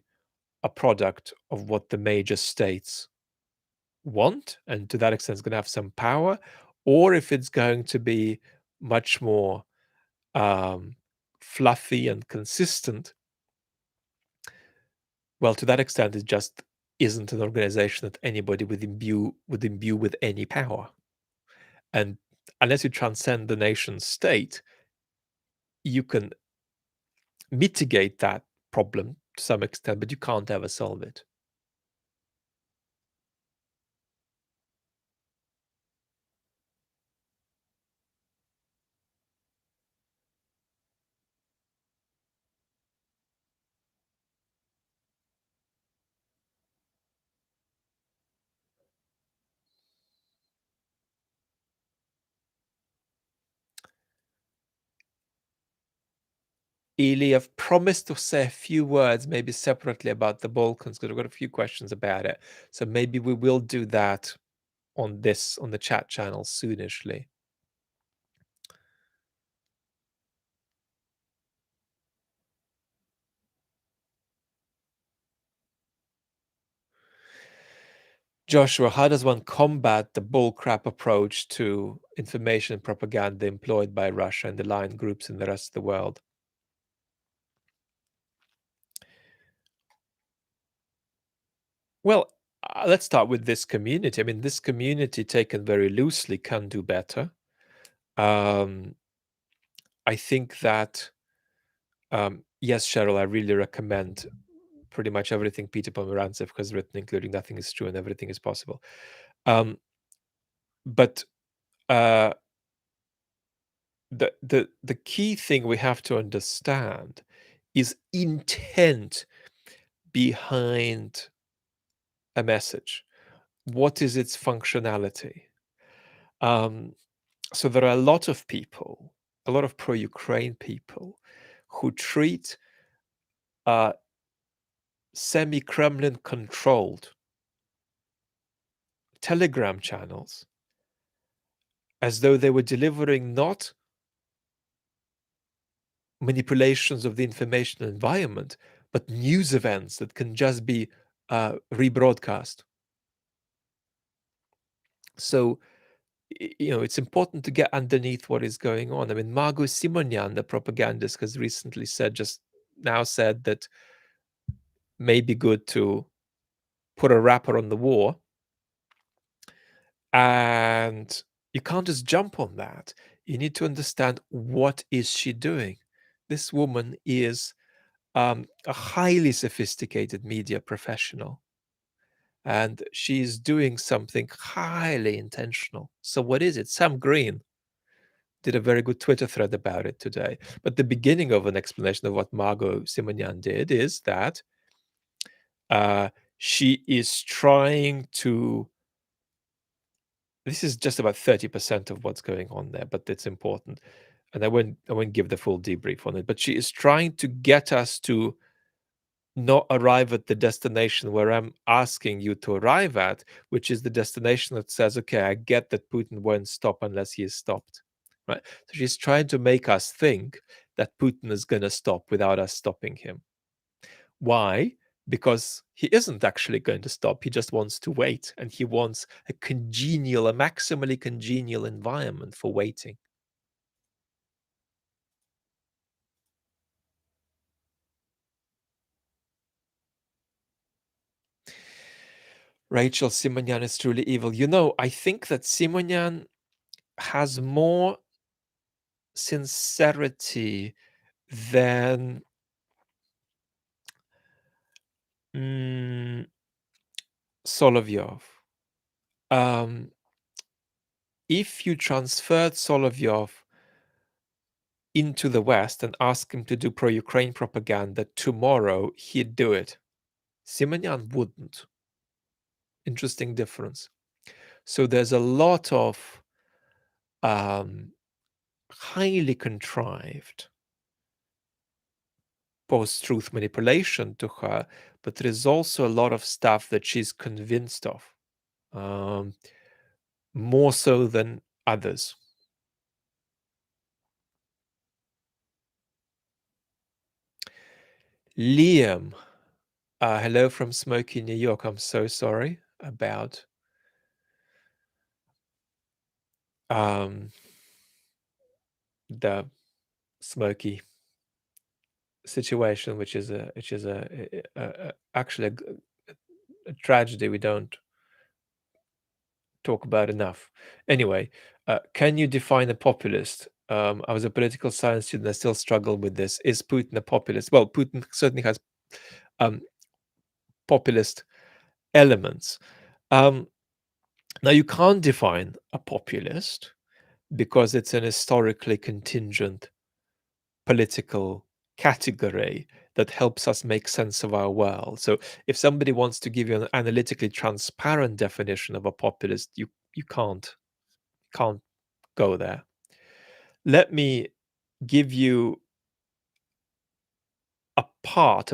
Speaker 1: a product of what the major states want, and to that extent it's going to have some power, or if it's going to be much more fluffy and consistent, well, to that extent, it just isn't an organization that anybody would imbue with any power. And unless you transcend the nation state, you can mitigate that problem to some extent, but you can't ever solve it. Eli, I've promised to say a few words, maybe separately, about the Balkans, because I've got a few questions about it. So maybe we will do that on the chat channel soonishly. Joshua, how does one combat the bullcrap approach to information propaganda employed by Russia and aligned groups in the rest of the world? Well, let's start with this community. I mean, this community, taken very loosely, can do better. I think that, yes, Cheryl, I really recommend pretty much everything Peter Pomerantsev has written, including Nothing is True and Everything is Possible. But the key thing we have to understand is intent behind a message. What is its functionality? So there are a lot of people, a lot of pro-Ukraine people, who treat semi-Kremlin controlled Telegram channels as though they were delivering not manipulations of the information environment, but news events that can just be rebroadcast. So, it's important to get underneath what is going on. I mean, Margot Simonyan, the propagandist, has recently said that may be good to put a wrapper on the war. And you can't just jump on that. You need to understand, what is she doing? This woman is a highly sophisticated media professional, and she's doing something highly intentional. So what is it? Sam Green did a very good Twitter thread about it today. But the beginning of an explanation of what Margot Simonyan did is that she is trying to. This is just about 30% of what's going on there, but it's important. And I won't give the full debrief on it. But she is trying to get us to not arrive at the destination where I'm asking you to arrive at, which is the destination that says, okay, I get that Putin won't stop unless he is stopped. Right. So she's trying to make us think that Putin is going to stop without us stopping him. Why? Because he isn't actually going to stop. He just wants to wait, and he wants a maximally congenial environment for waiting. Rachel, Simonyan is truly evil. I think that Simonyan has more sincerity than Solovyov. Um, if you transferred Solovyov into the West and asked him to do pro-Ukraine propaganda tomorrow, he'd do it. Simonyan wouldn't. Interesting difference. So there's a lot of highly contrived post-truth manipulation to her, but there is also a lot of stuff that she's convinced of, more so than others. Liam, hello from smoky New York. I'm so sorry about the smoky situation, which is actually a tragedy we don't talk about enough. Anyway, can you define a populist? I was a political science student. I still struggle with this. Is Putin a populist? Well, Putin certainly has populist elements. Now, you can't define a populist because it's an historically contingent political category that helps us make sense of our world. So if somebody wants to give you an analytically transparent definition of a populist, you can't go there. Let me give you a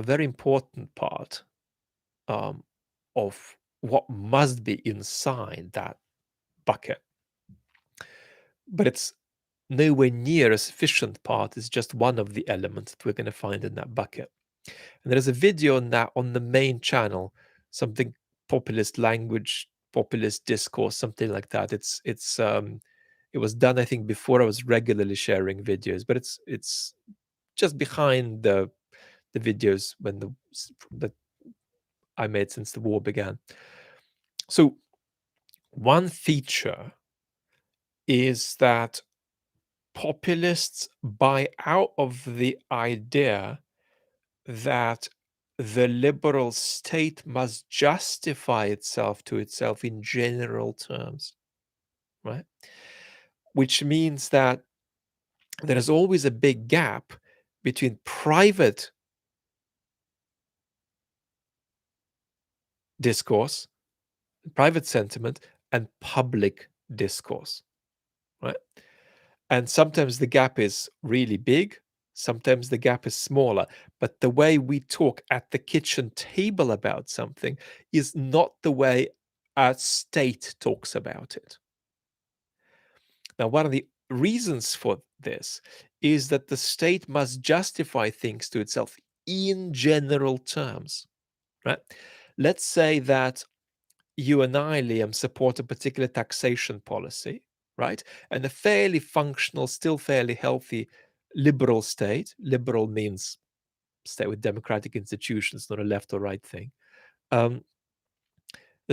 Speaker 1: very important part of what must be inside that bucket. But it's nowhere near a sufficient part. It's just one of the elements that we're going to find in that bucket. And there's a video on that on the main channel, something populist language, populist discourse, something like that. It was done, I think, before I was regularly sharing videos, but it's just behind the videos that I made since the war began. So one feature is that populists buy out of the idea that the liberal state must justify itself to itself in general terms, right? Which means that there is always a big gap between private discourse, private sentiment, and public discourse, right? And sometimes the gap is really big, sometimes the gap is smaller. But the way we talk at the kitchen table about something is not the way a state talks about it. Now, one of the reasons for this is that the state must justify things to itself in general terms, right? Let's say that you and I, Liam, support a particular taxation policy, right? And a fairly functional, still fairly healthy liberal state. Liberal means state with democratic institutions, not a left or right thing. That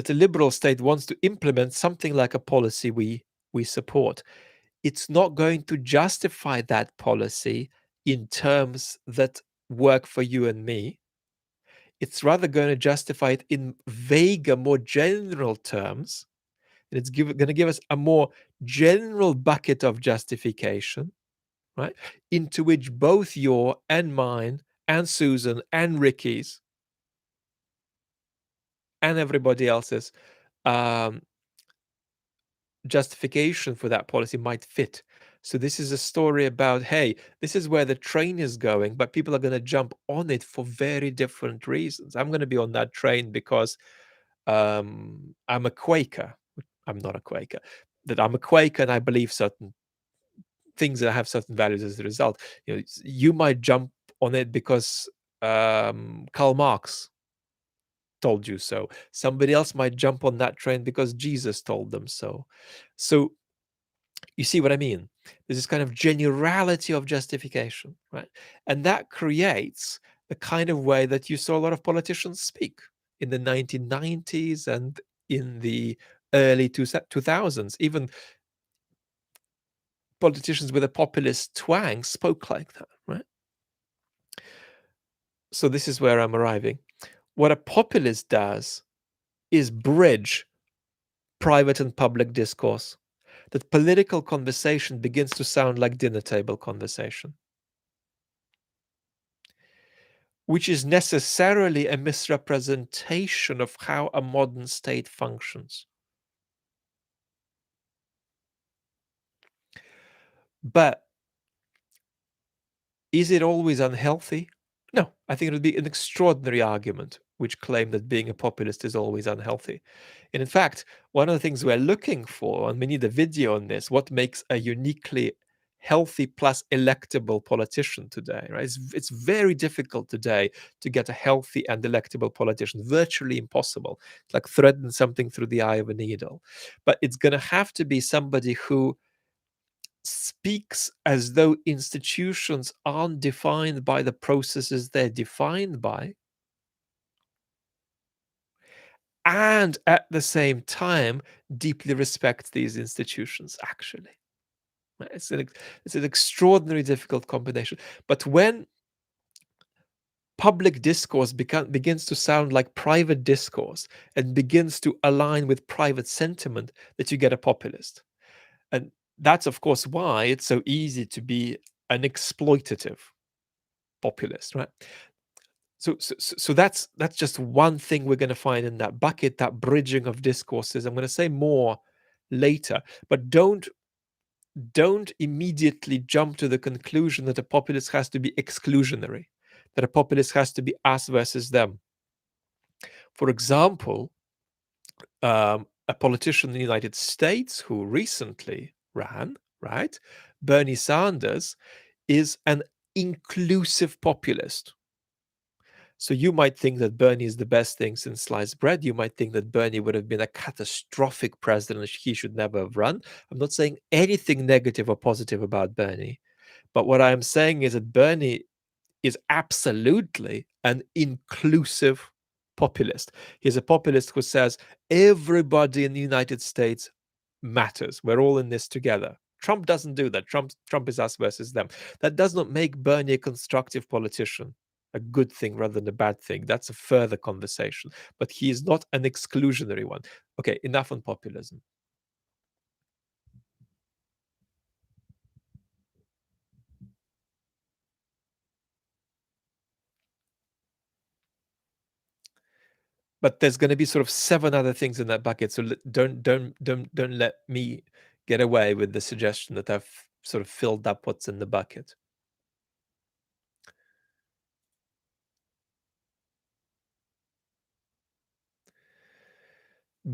Speaker 1: a liberal state wants to implement something like a policy we support. It's not going to justify that policy in terms that work for you and me. It's rather going to justify it in vaguer, more general terms. And it's going to give us a more general bucket of justification, right? Into which both your and mine and Susan and Ricky's and everybody else's justification for that policy might fit. So this is a story about, hey, this is where the train is going, but people are going to jump on it for very different reasons. I'm going to be on that train because I'm a Quaker. I'm not a Quaker. That I'm a Quaker and I believe certain things that have certain values as a result. You might jump on it because Karl Marx told you so. Somebody else might jump on that train because Jesus told them so. So you see what I mean? There's this kind of generality of justification, right? And that creates the kind of way that you saw a lot of politicians speak in the 1990s and in the early 2000s. Even politicians with a populist twang spoke like that, right? So this is where I'm arriving. What a populist does is bridge private and public discourse. That political conversation begins to sound like dinner table conversation, which is necessarily a misrepresentation of how a modern state functions. But is it always unhealthy? No, I think it would be an extraordinary argument which claim that being a populist is always unhealthy. And in fact, one of the things we're looking for, and we need a video on this, what makes a uniquely healthy plus electable politician today, right? It's very difficult today to get a healthy and electable politician, virtually impossible. It's like threading something through the eye of a needle. But it's going to have to be somebody who speaks as though institutions aren't defined by the processes they're defined by, and at the same time deeply respects these institutions, actually. Right? It's an extraordinarily difficult combination. But when public discourse begins to sound like private discourse and begins to align with private sentiment, that you get a populist. And that's, of course, why it's so easy to be an exploitative populist, right? So that's just one thing we're going to find in that bucket, that bridging of discourses. I'm going to say more later, but don't immediately jump to the conclusion that a populist has to be exclusionary, that a populist has to be us versus them. For example, a politician in the United States who recently ran, right, Bernie Sanders, is an inclusive populist. So you might think that Bernie is the best thing since sliced bread. You might think that Bernie would have been a catastrophic president. He should never have run. I'm not saying anything negative or positive about Bernie. But what I am saying is that Bernie is absolutely an inclusive populist. He's a populist who says everybody in the United States matters. We're all in this together. Trump doesn't do that. Trump is us versus them. That does not make Bernie a constructive politician, a good thing rather than a bad thing. That's a further conversation. But he is not an exclusionary one. Okay, enough on populism. But there's going to be sort of 7 other things in that bucket. So don't let me get away with the suggestion that I've sort of filled up what's in the bucket.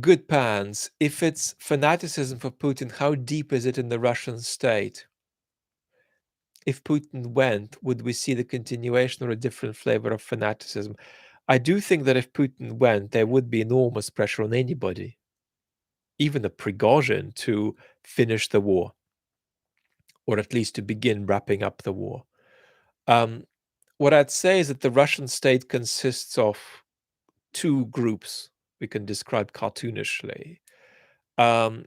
Speaker 1: Good pans. If it's fanaticism for Putin, how deep is it in the Russian state? If Putin went, would we see the continuation or a different flavor of fanaticism? I do think that if Putin went, there would be enormous pressure on anybody, even a Prigozhin, to finish the war, or at least to begin wrapping up the war. What I'd say is that the Russian state consists of 2 groups we can describe cartoonishly. Um,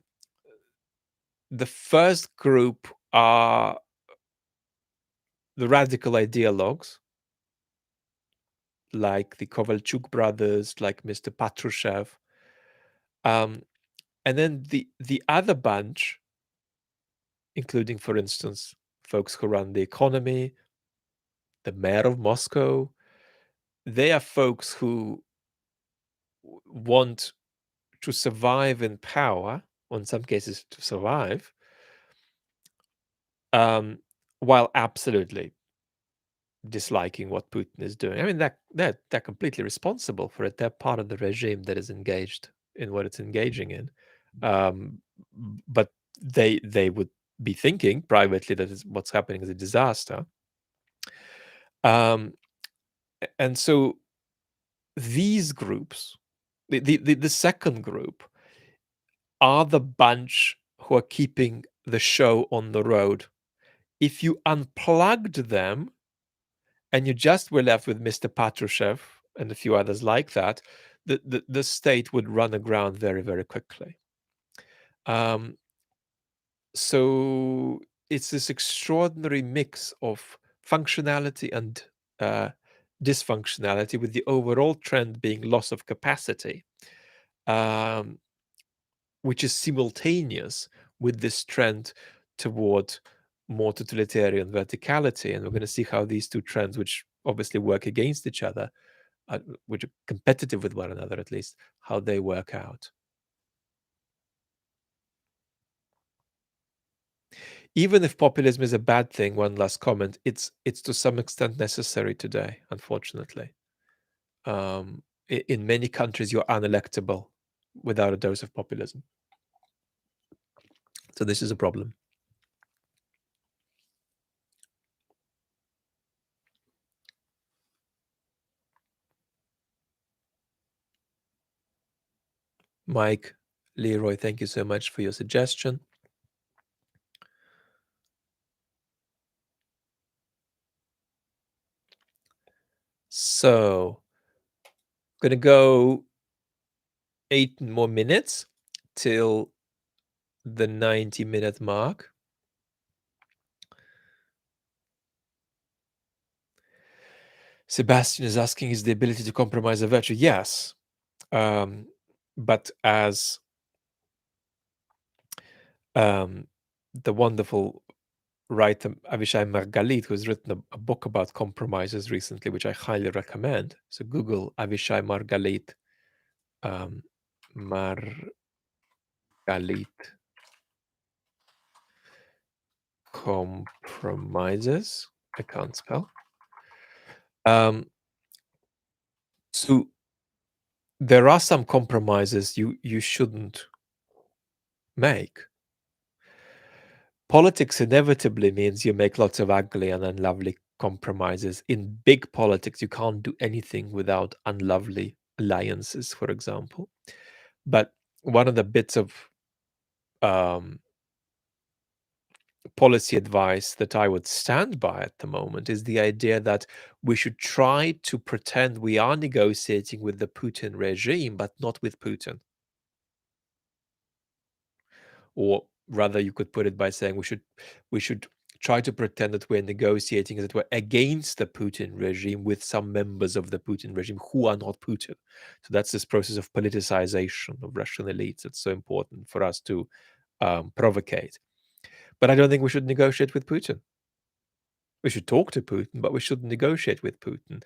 Speaker 1: the first group are the radical ideologues, like the Kovalchuk brothers, like Mr. Patrushev. And then the other bunch, including, for instance, folks who run the economy, the mayor of Moscow, they are folks who want to survive in power, or in some cases to survive, um, while absolutely disliking what Putin is doing. I mean, they're completely responsible for it. They're part of the regime that is engaged in what it's engaging in. Um, but they would be thinking privately that what's happening is a disaster. Um, and so these groups, the second group, are the bunch who are keeping the show on the road. If you unplugged them and you just were left with Mr. Patrushev and a few others like that, the state would run aground very, very quickly. Um, so it's this extraordinary mix of functionality and uh, dysfunctionality, with the overall trend being loss of capacity, um, which is simultaneous with this trend toward more totalitarian verticality. And we're going to see how these two trends, which obviously work against each other, which are competitive with one another at least, how they work out. Even if populism is a bad thing, one last comment, it's to some extent necessary today, unfortunately. In many countries, you're unelectable without a dose of populism. So this is a problem. Mike, Leroy, thank you so much for your suggestion. So, going to go 8 more minutes till the 90-minute mark. Sebastian is asking, is the ability to compromise a virtue? Yes. But as the wonderful writer Avishai Margalit, who's written a book about compromises recently, which I highly recommend. So Google Avishai Margalit, Margalit compromises. I can't spell. So there are some compromises you shouldn't make. Politics inevitably means you make lots of ugly and unlovely compromises. In big politics, you can't do anything without unlovely alliances, for example. But one of the bits of um, policy advice that I would stand by at the moment is the idea that we should try to pretend we are negotiating with the Putin regime, but not with Putin. Or rather, you could put it by saying we should try to pretend that we're negotiating, as it were, against the Putin regime with some members of the Putin regime who are not Putin. So that's this process of politicization of Russian elites that's so important for us to provocate. But I don't think we should negotiate with Putin. We should talk to Putin, but we shouldn't negotiate with Putin.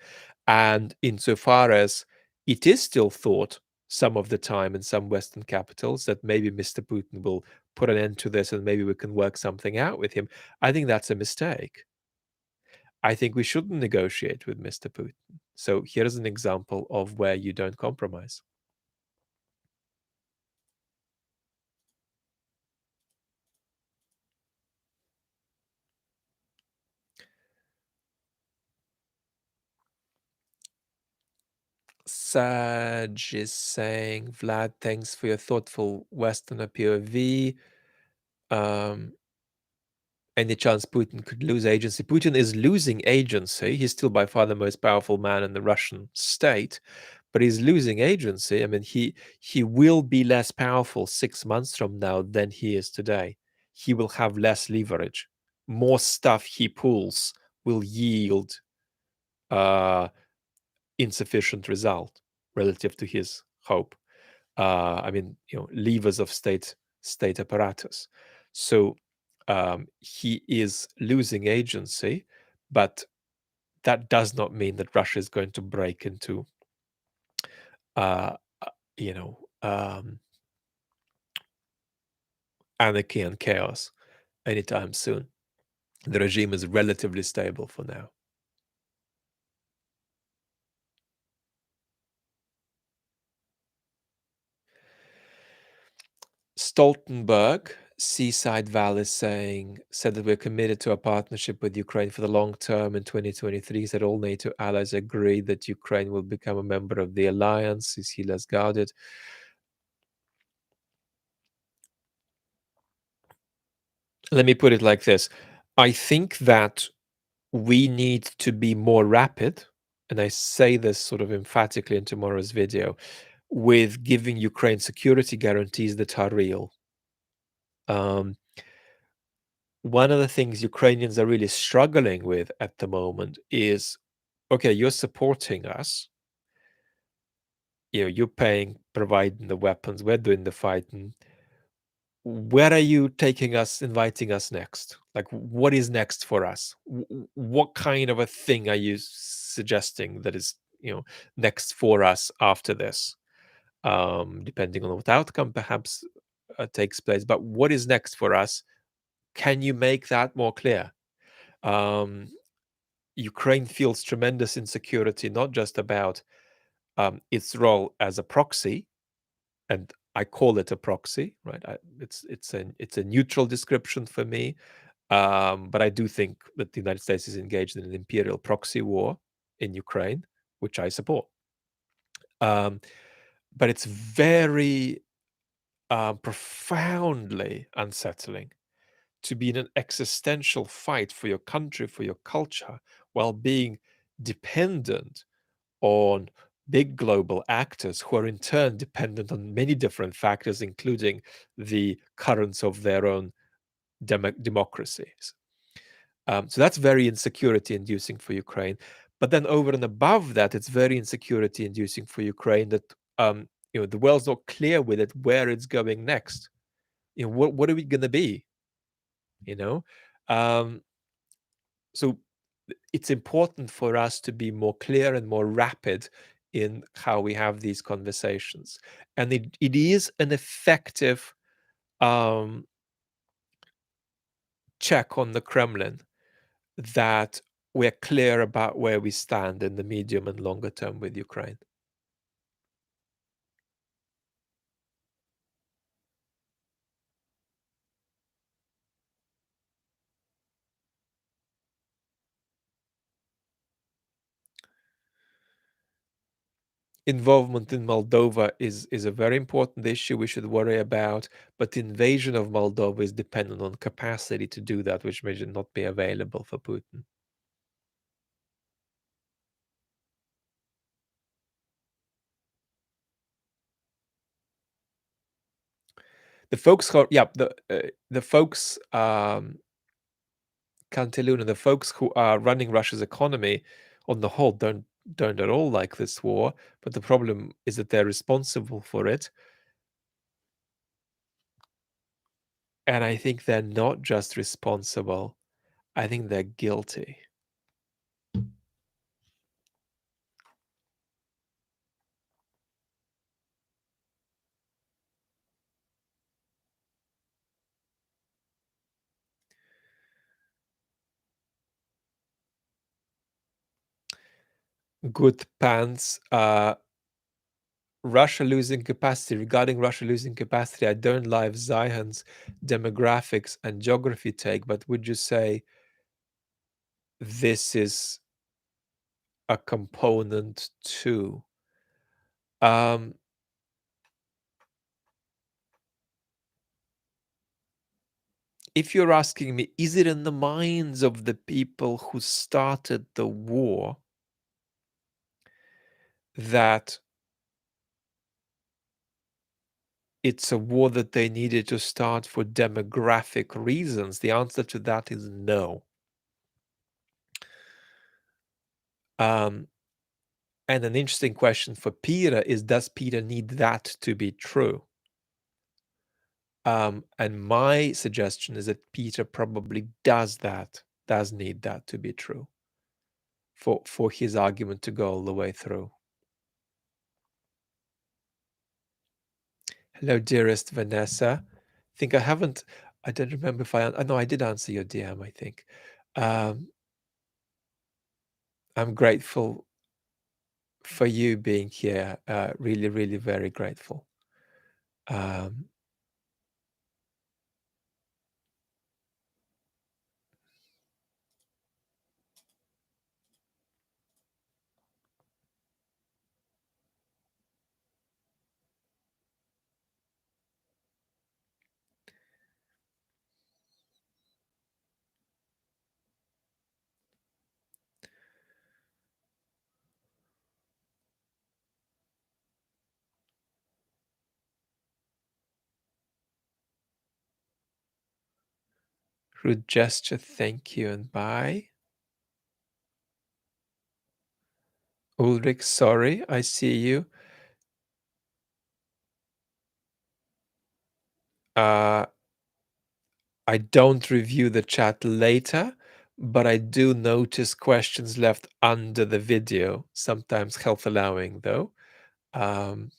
Speaker 1: And insofar as it is still thought some of the time in some Western capitals that maybe Mr. Putin will put an end to this and maybe we can work something out with him, I think that's a mistake. I think we shouldn't negotiate with Mr. Putin. So here's an example of where you don't compromise. Saj is saying, Vlad, thanks for your thoughtful Westerner POV. Any chance Putin could lose agency? Putin is losing agency. He's still by far the most powerful man in the Russian state, but he's losing agency. I mean, he will be less powerful 6 months from now than he is today. He will have less leverage. More stuff he pulls will yield uh, insufficient result relative to his hope. I mean, levers of state apparatus. So he is losing agency, but that does not mean that Russia is going to break into, uh, uh, you know, anarchy and chaos anytime soon. the regime is relatively stable for now. Stoltenberg, Seaside Valley, said that we're committed to a partnership with Ukraine for the long term in 2023. Said all NATO allies agreed that Ukraine will become a member of the alliance. Is he less guarded? Let me put it like this. I think that we need to be more rapid, and I say this sort of emphatically in tomorrow's video, with giving Ukraine security guarantees that are real. Um, One of the things Ukrainians are really struggling with at the moment is, okay, you're supporting us, you're paying, providing the weapons, we're doing the fighting. Where are you taking us, inviting us next? Like, what is next for us? What kind of a thing are you suggesting that is, next for us after this? Depending on what outcome perhaps takes place. But what is next for us? Can you make that more clear? Um, Ukraine feels tremendous insecurity, not just about its role as a proxy, and I call it a proxy, right? It's a neutral description for me, but I do think that the United States is engaged in an imperial proxy war in Ukraine, which I support. Um, but it's very profoundly unsettling to be in an existential fight for your country, for your culture, while being dependent on big global actors who are in turn dependent on many different factors, including the currents of their own democracies. So that's very insecurity inducing for Ukraine. But then over and above that, it's very insecurity inducing for Ukraine that the world's not clear with it where it's going next. What are we going to be? You know, um, so it's important for us to be more clear and more rapid in how we have these conversations, and it is an effective um, check on the Kremlin that we're clear about where we stand in the medium and longer term with Ukraine. Involvement in Moldova is a very important issue we should worry about, but the invasion of Moldova is dependent on capacity to do that, which may not be available for Putin. The folks who, yeah, the folks, Cantiluna, the folks who are running Russia's economy, on the whole, don't at all like this war. But the problem is that they're responsible for it, and I think they're not just responsible. I think they're guilty. Good pants. Russia losing capacity. Regarding Russia losing capacity, I don't like Zihan's demographics and geography take, but would you say this is a component too? Um, if you're asking me, is it in the minds of the people who started the war that it's a war that they needed to start for demographic reasons? The answer to that is no. Um, and an interesting question for Peter is, does Peter need that to be true? And my suggestion is that Peter probably does need that to be true for his argument to go all the way through. Hello, dearest Vanessa. I don't remember if I know I did answer your DM, I think. Um, I'm grateful for you being here. Really, really very grateful. Um, rude gesture, thank you and bye. Ulrich, sorry, I see you. Uh, I don't review the chat later, but I do notice questions left under the video, sometimes health allowing though. Um,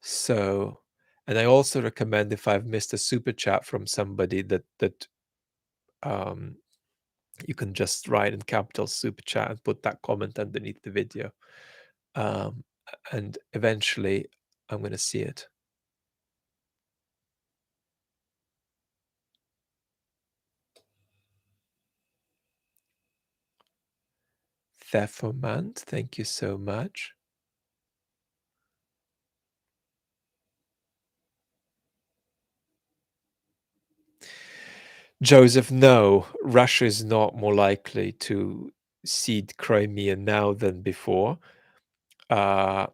Speaker 1: so, and I also recommend if I've missed a super chat from somebody that um, you can just write in capital super chat and put that comment underneath the video. And eventually I'm going to see it. Theformant, thank you so much. Joseph, no, Russia is not more likely to cede Crimea now than before, uh,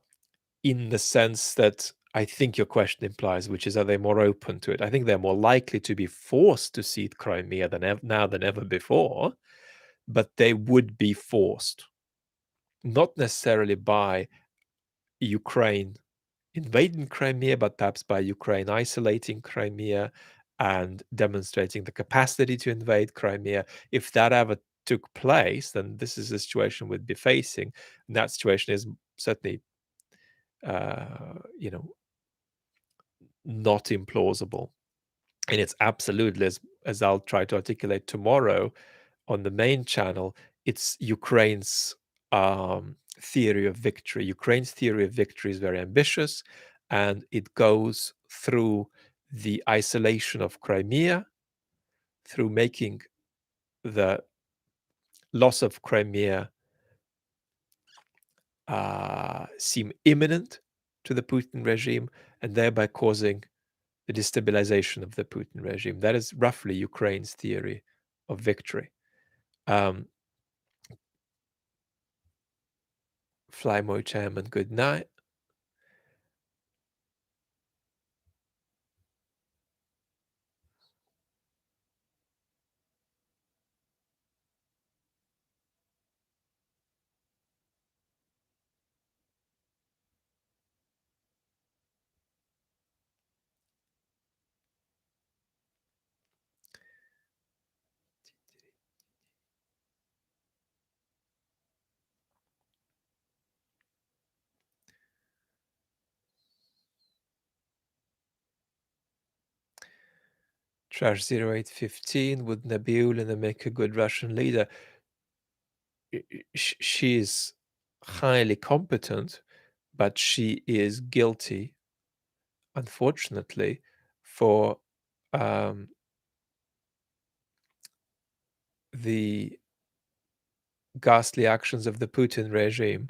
Speaker 1: in the sense that I think your question implies, which is, are they more open to it? I think they're more likely to be forced to cede Crimea now than ever before, but they would be forced, not necessarily by Ukraine invading Crimea, but perhaps by Ukraine isolating Crimea and demonstrating the capacity to invade Crimea. If that ever took place, then this is the situation we'd be facing. And that situation is certainly, you know, not implausible. And it's absolutely, as I'll try to articulate tomorrow on the main channel, it's Ukraine's theory of victory. Ukraine's theory of victory is very ambitious, and it goes through the isolation of Crimea, through making the loss of Crimea seem imminent to the Putin regime, and thereby causing the destabilization of the Putin regime. That is roughly Ukraine's theory of victory. Um, Fly Mo Chairman, good night. Trash 0815, would Nabiulina make a good Russian leader? She is highly competent, but she is guilty, unfortunately, for um, the ghastly actions of the Putin regime.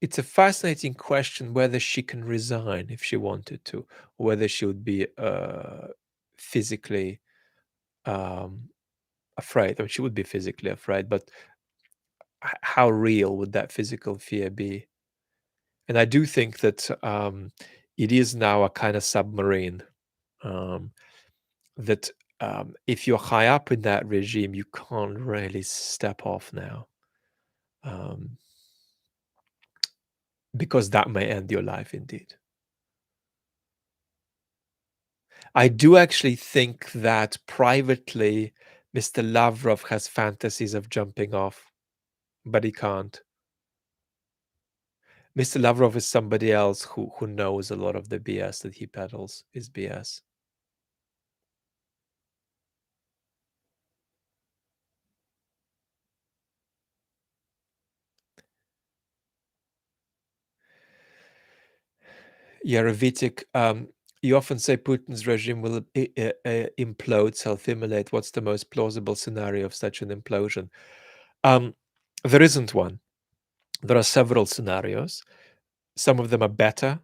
Speaker 1: It's a fascinating question whether she can resign if she wanted to, or whether she would be physically um, afraid. I mean, she would be physically afraid, but how real would that physical fear be? And I do think that it is now a kind of submarine um, that if you're high up in that regime, you can't really step off now um, because that may end your life indeed. I do actually think that privately, Mr. Lavrov has fantasies of jumping off, but he can't. Mr. Lavrov is somebody else who knows a lot of the BS that he peddles is BS. Yarovitic, you often say Putin's regime will implode, self-immolate. What's the most plausible scenario of such an implosion? Um, there isn't one. There are several scenarios. Some of them are better,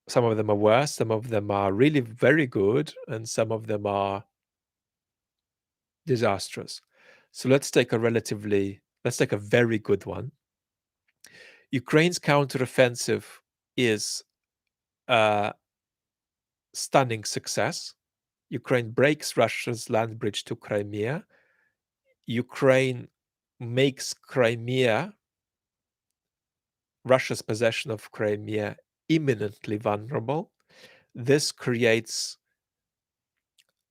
Speaker 1: some of them are worse, some of them are really very good, and some of them are disastrous. So let's take a very good one. Ukraine's counteroffensive is a stunning success. Ukraine breaks Russia's land bridge to Crimea. Ukraine makes Russia's possession of Crimea, imminently vulnerable. This creates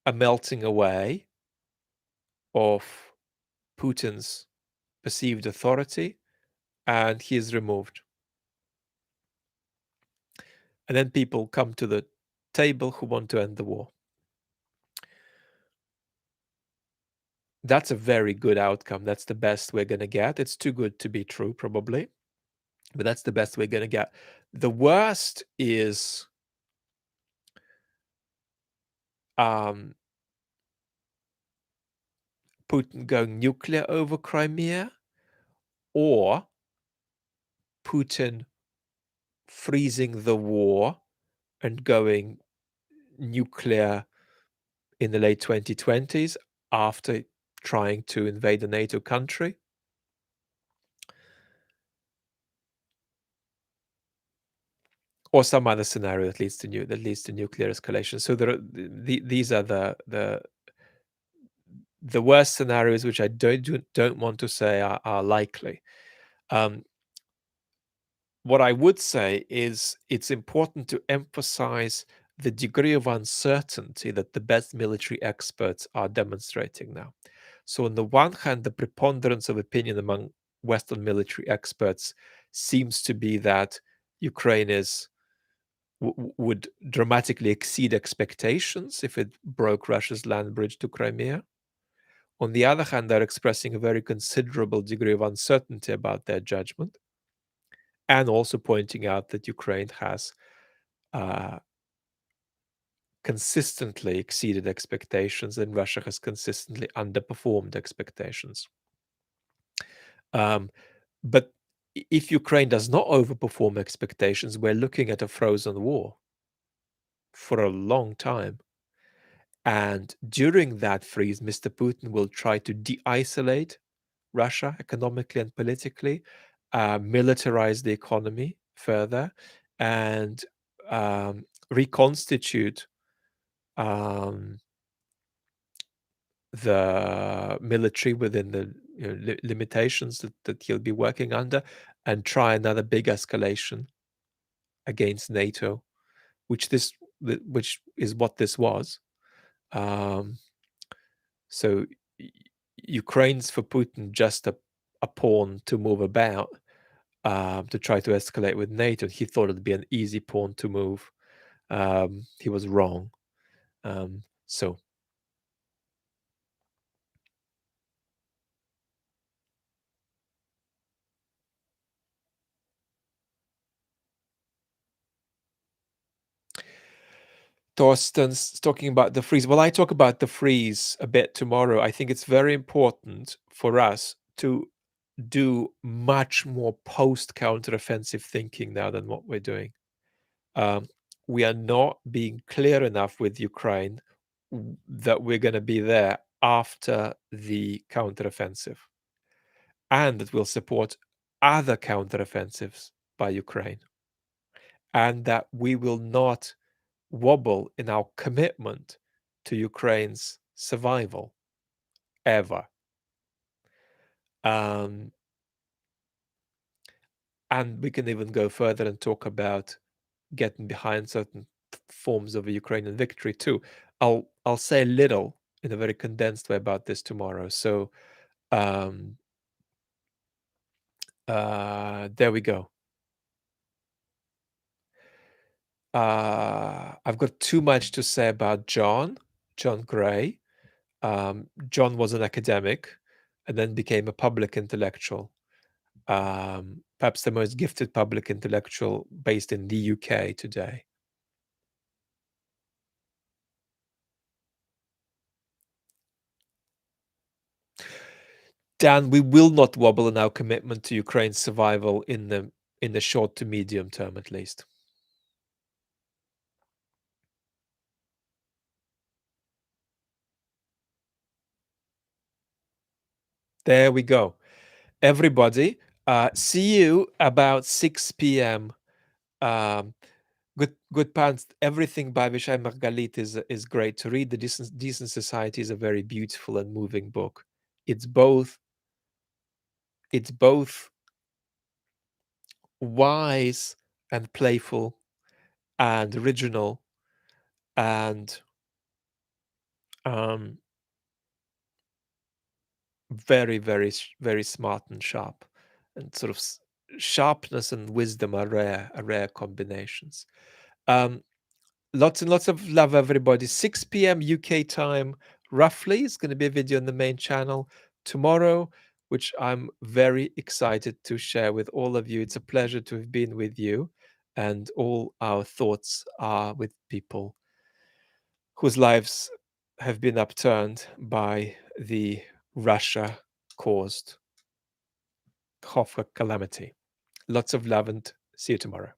Speaker 1: a melting away of Putin's perceived authority, and he is removed. And then people come to the table who want to end the war. That's a very good outcome. That's the best we're going to get. It's too good to be true, probably, but that's the best we're going to get. The worst is Putin going nuclear over Crimea, or Putin freezing the war and going nuclear in the late 2020s after trying to invade a NATO country. Or some other scenario that leads to nuclear escalation. So these are the worst scenarios, which I don't want to say are likely. What I would say is it's important to emphasize the degree of uncertainty that the best military experts are demonstrating now. So on the one hand, the preponderance of opinion among Western military experts seems to be that Ukraine would dramatically exceed expectations if it broke Russia's land bridge to Crimea. On the other hand, they're expressing a very considerable degree of uncertainty about their judgment, and also pointing out that Ukraine has consistently exceeded expectations and Russia has consistently underperformed expectations. But if Ukraine does not overperform expectations, we're looking at a frozen war for a long time. And during that freeze, Mr. Putin will try to de-isolate Russia economically and politically, militarize the economy further, and reconstitute the military within the limitations that he'll be working under, and try another big escalation against NATO, which is what this was. So Ukraine's for Putin just a pawn to move about, to try to escalate with NATO. He thought it'd be an easy pawn to move. He was wrong. So Torsten's talking about the freeze. Well, I talk about the freeze a bit tomorrow. I think it's very important for us to do much more post-counteroffensive thinking now than what we're doing. We are not being clear enough with Ukraine that we're going to be there after the counteroffensive, and that will support other counteroffensives by Ukraine, and that we will not wobble in our commitment to Ukraine's survival ever. And we can even go further and talk about getting behind certain forms of a Ukrainian victory too. I'll say a little in a very condensed way about this tomorrow. So there we go. I've got too much to say about John Gray. John was an academic and then became a public intellectual. perhaps the most gifted public intellectual based in the UK today. Dan, we will not wobble in our commitment to Ukraine's survival in the short to medium term, at least. There we go. Everybody, see you about 6 p.m. Um, good pants. Everything by Vishai Margalit is great to read. The Decent Society is a very beautiful and moving book. It's both it's both wise and playful and original and um, very smart and sharp, and sort of sharpness and wisdom are rare combinations. Um, Lots and lots of love, everybody. 6 p.m. UK time, roughly, is going to be a video on the main channel tomorrow, which I'm very excited to share with all of you. It's a pleasure to have been with you, and all our thoughts are with people whose lives have been upturned by the Russia caused Kakhovka calamity. Lots of love and see you tomorrow.